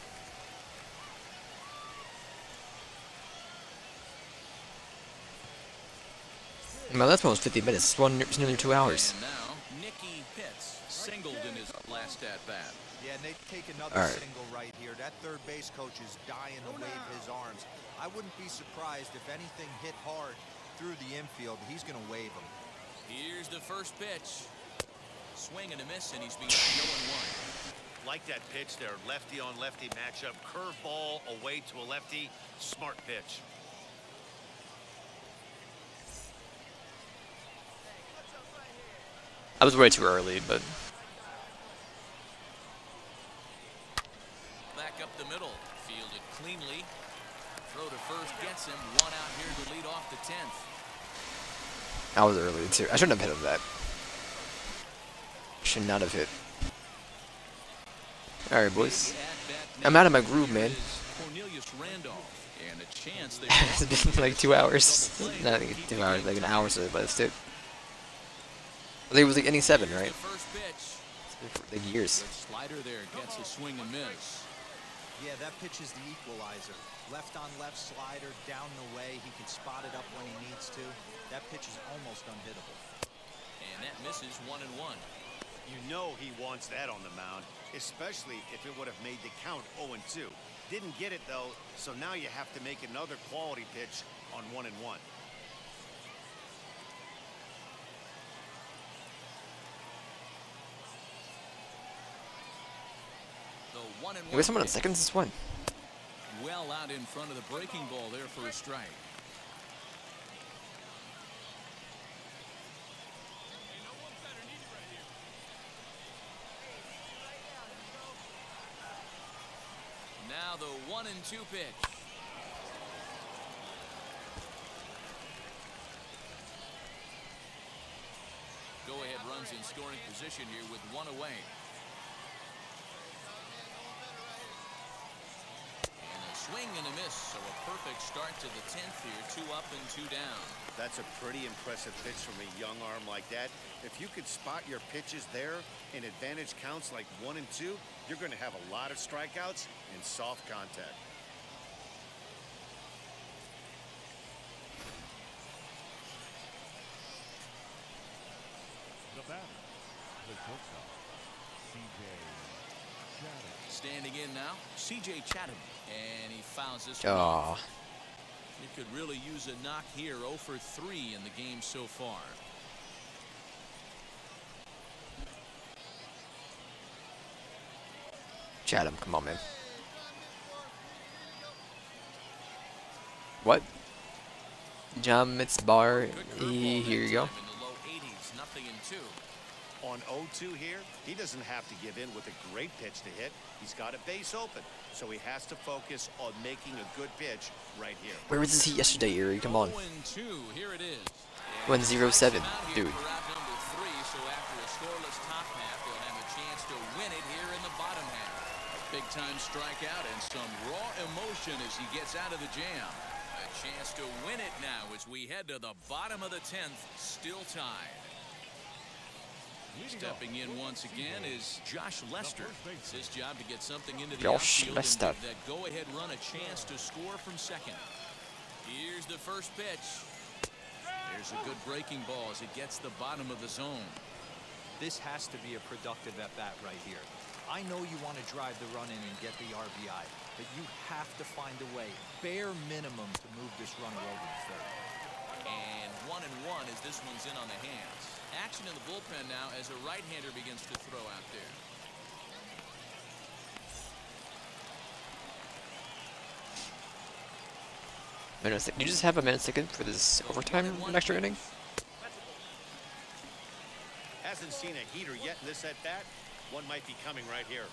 Well, that's almost 50 minutes. It's nearly 2 hours. And now, Nicky Pitts singled in his last at-bat. Yeah, and they take another All right. single right here. That third base coach is dying to wave his arms. I wouldn't be surprised if anything hit hard through the infield. He's going to wave them. Here's the first pitch. Swing and a miss, and he's being 0-1. Like that pitch there, lefty on lefty matchup, curveball away to a lefty, smart pitch. I was way too early, but Back up the middle, fielded cleanly. Throw to first gets him. 1 out here to lead off the 10th. I was early too. I shouldn't have hit him that. Should not have hit. Alright, boys. I'm out of my groove, man. Cornelius Randolph, and a chance they It's been like 2 hours. Not even 2 hours, like an hour so, but it's it. I think it was like inning 7, right? The first pitch. Like years. Good slider there gets a swing and miss. Yeah, that pitch is the equalizer. Left on left slider, down the way. He can spot it up when he needs to. That pitch is almost unhittable. And that misses 1-1. You know he wants that on the mound, especially if it would have made the count 0-2. Didn't get it though, so now you have to make another quality pitch on 1-1. The 1-1. Maybe someone on seconds is one. Well out in front of the breaking ball there for a strike. Now the 1-2 pitch. Go ahead runs in scoring position here with one away. And a swing and a miss, so a perfect start to the 10th here. 2 up and 2 down. That's a pretty impressive pitch from a young arm like that. If you could spot your pitches there in advantage counts like 1 and 2, you're going to have a lot of strikeouts and soft contact. The batter, the shortstop, C.J. Chatham. Standing in now, C.J. Chatham. And he fouls this one. Aw. He could really use a knock here. 0 for 3 in the game so far. Chatham, come on, man. What? Jamit's bar. Here you go. In the low 80s, 0-2. On 0-2 here, he doesn't have to give in with a great pitch to hit. He's got a base open, so he has to focus on making a good pitch right here. Where was this heat yesterday, Erie? Come on. 0-2, here it is. 1-0-7, dude. For out number 3, so after a scoreless top half, they'll have a chance to win it here in the bottom half. A big-time strikeout and some raw emotion as he gets out of the jam. A chance to win it now as we head to the bottom of the 10th, still tied. Stepping in once again is Josh Lester. It's his job to get something into the Josh outfield Lester. and give that go-ahead run a chance to score from second. Here's the first pitch. There's a good breaking ball as it gets the bottom of the zone. This has to be a productive at-bat right here. I know you want to drive the run in and get the RBI, but you have to find a way, bare minimum, to move this runner over to third. And 1-1 as this one's in on the hands. Action in the bullpen now as a right-hander begins to throw out there. Minute second. You just have a minute second for this overtime and extra inning? Hasn't seen a heater yet in this at-bat. One might be coming right here.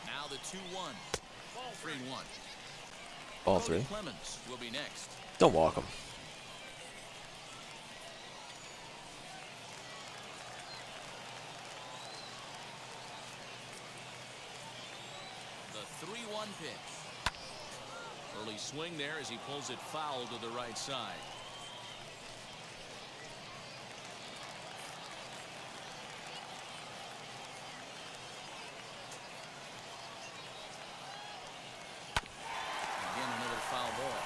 Now the 2-1. 3-1. Ball 3. Clemens will be next. Don't walk him. The 3-1 pitch. Early swing there as he pulls it foul to the right side. Again, another foul ball.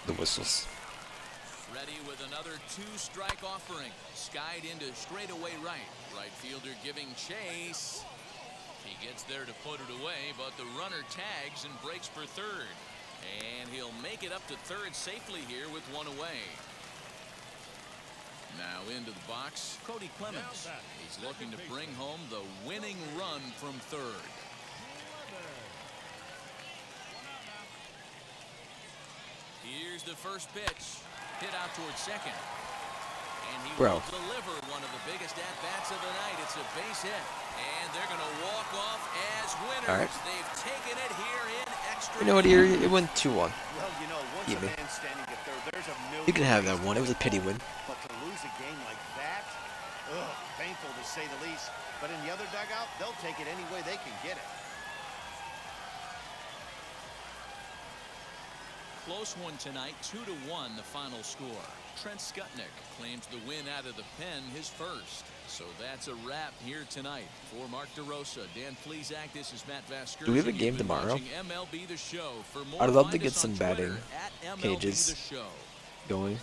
The whistles. Ready with another 2-strike offering. Skied into straightaway right. Right fielder giving chase. He gets there to put it away, but the runner tags and breaks for third. And he'll make it up to third safely here with one away. Now into the box, Cody Clemens. He's looking to bring home the winning run from third. Here's the first pitch. Hit out towards second. And he will deliver one of the biggest at-bats of the night. It's a base hit. And they're going to walk off as winners. All right. They've taken it here in extra. You know what, Erie? It went 2-1. Well, you know, once Yeah, a man. man standing at third, there's a million. You can have that one. It was a pity win. But to lose a game like that, painful to say the least. But in the other dugout, they'll take it any way they can get it. close one tonight, 2-1 the final score. Trent Skutnik claims the win out of the pen, his first. So that's a wrap here tonight. For Mark DeRosa, Dan Plesac, this is Matt Vasquez. Do we have a game tomorrow? MLB The Show. For more, I'd love to find get us on some Twitter batting at MLB cages The Show. going.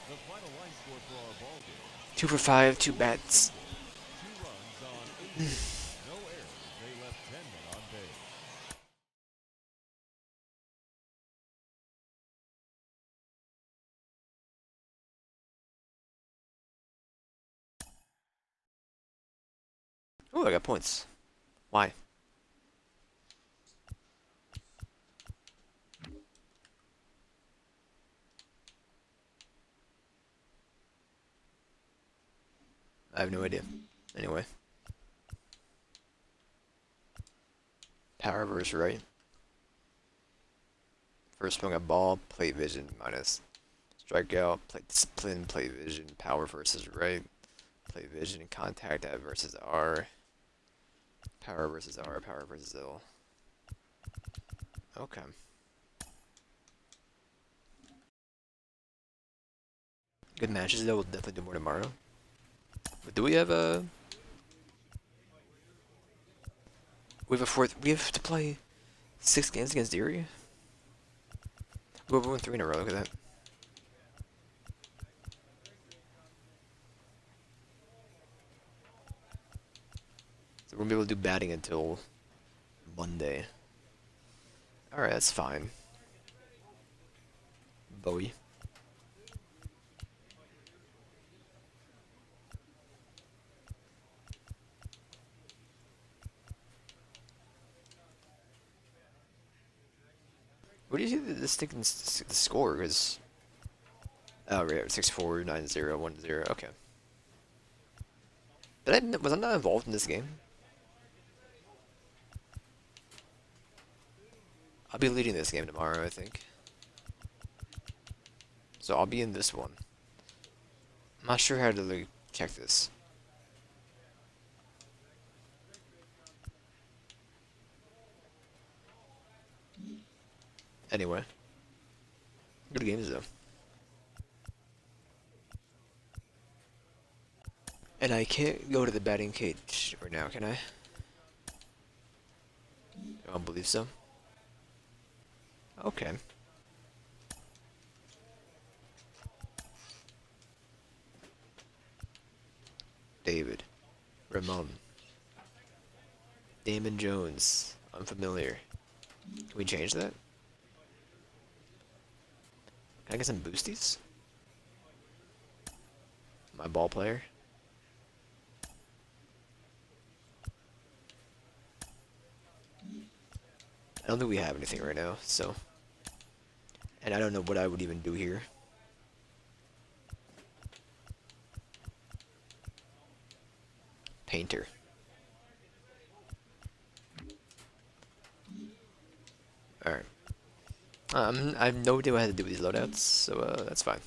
The final line score for our ball game. 2 for 5, 2 bats. 2 runs on 8 hits, no errors. They left 10 men on base. Oh, I got points. Why? I have no idea. Anyway. Power versus right. First swing a ball, plate vision minus. Strikeout, plate discipline, plate vision, power versus right. Plate vision, contact at versus R. Power versus R, power versus L. Okay. Good matches though, we'll definitely do more tomorrow. But do we have a... We have to play 6 games against Erie? We've won 3 in a row, look at that. So we're gonna be able to do batting until Monday. Alright, that's fine. Bowie. What do you see this thing, the score is? Oh, right, 6-4, 9-0, 1-0, okay. But was I not involved in this game? I'll be leading this game tomorrow, I think. So I'll be in this one. I'm not sure how to like check this. Anyway. Good games though. And I can't go to the batting cage right now, can I? I don't believe so. Okay. David. Ramon. Damon Jones. Unfamiliar. Can we change that? Can I get some boosties? My ball player. I don't think we have anything right now, so. And I don't know what I would even do here. Painter. Alright. I have no idea what I had to do with these loadouts, so that's fine.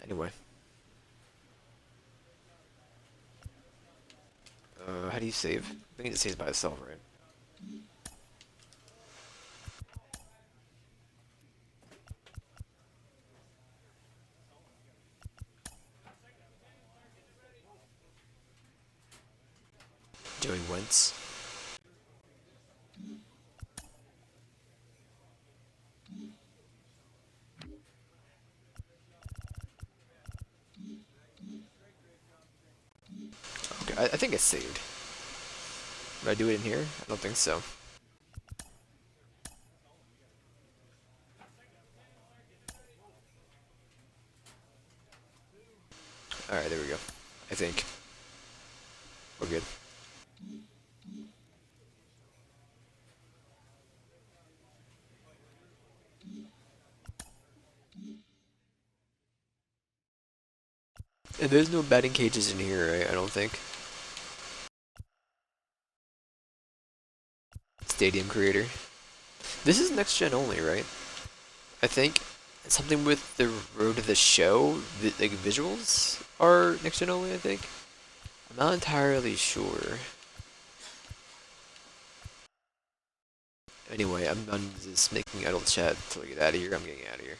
Anyway. How do you save? I think it saves by itself, right? Joey Wentz. Okay, I think it's saved. Did I do it in here? I don't think so. Alright, there we go. I think. We're good. And there's no batting cages in here, right? I don't think. Stadium creator. This is next gen only, right? I think. Something with the road to the show, like visuals are next gen only, I think. I'm not entirely sure. Anyway, I'm done just making idle chat till I get out of here. I'm getting out of here.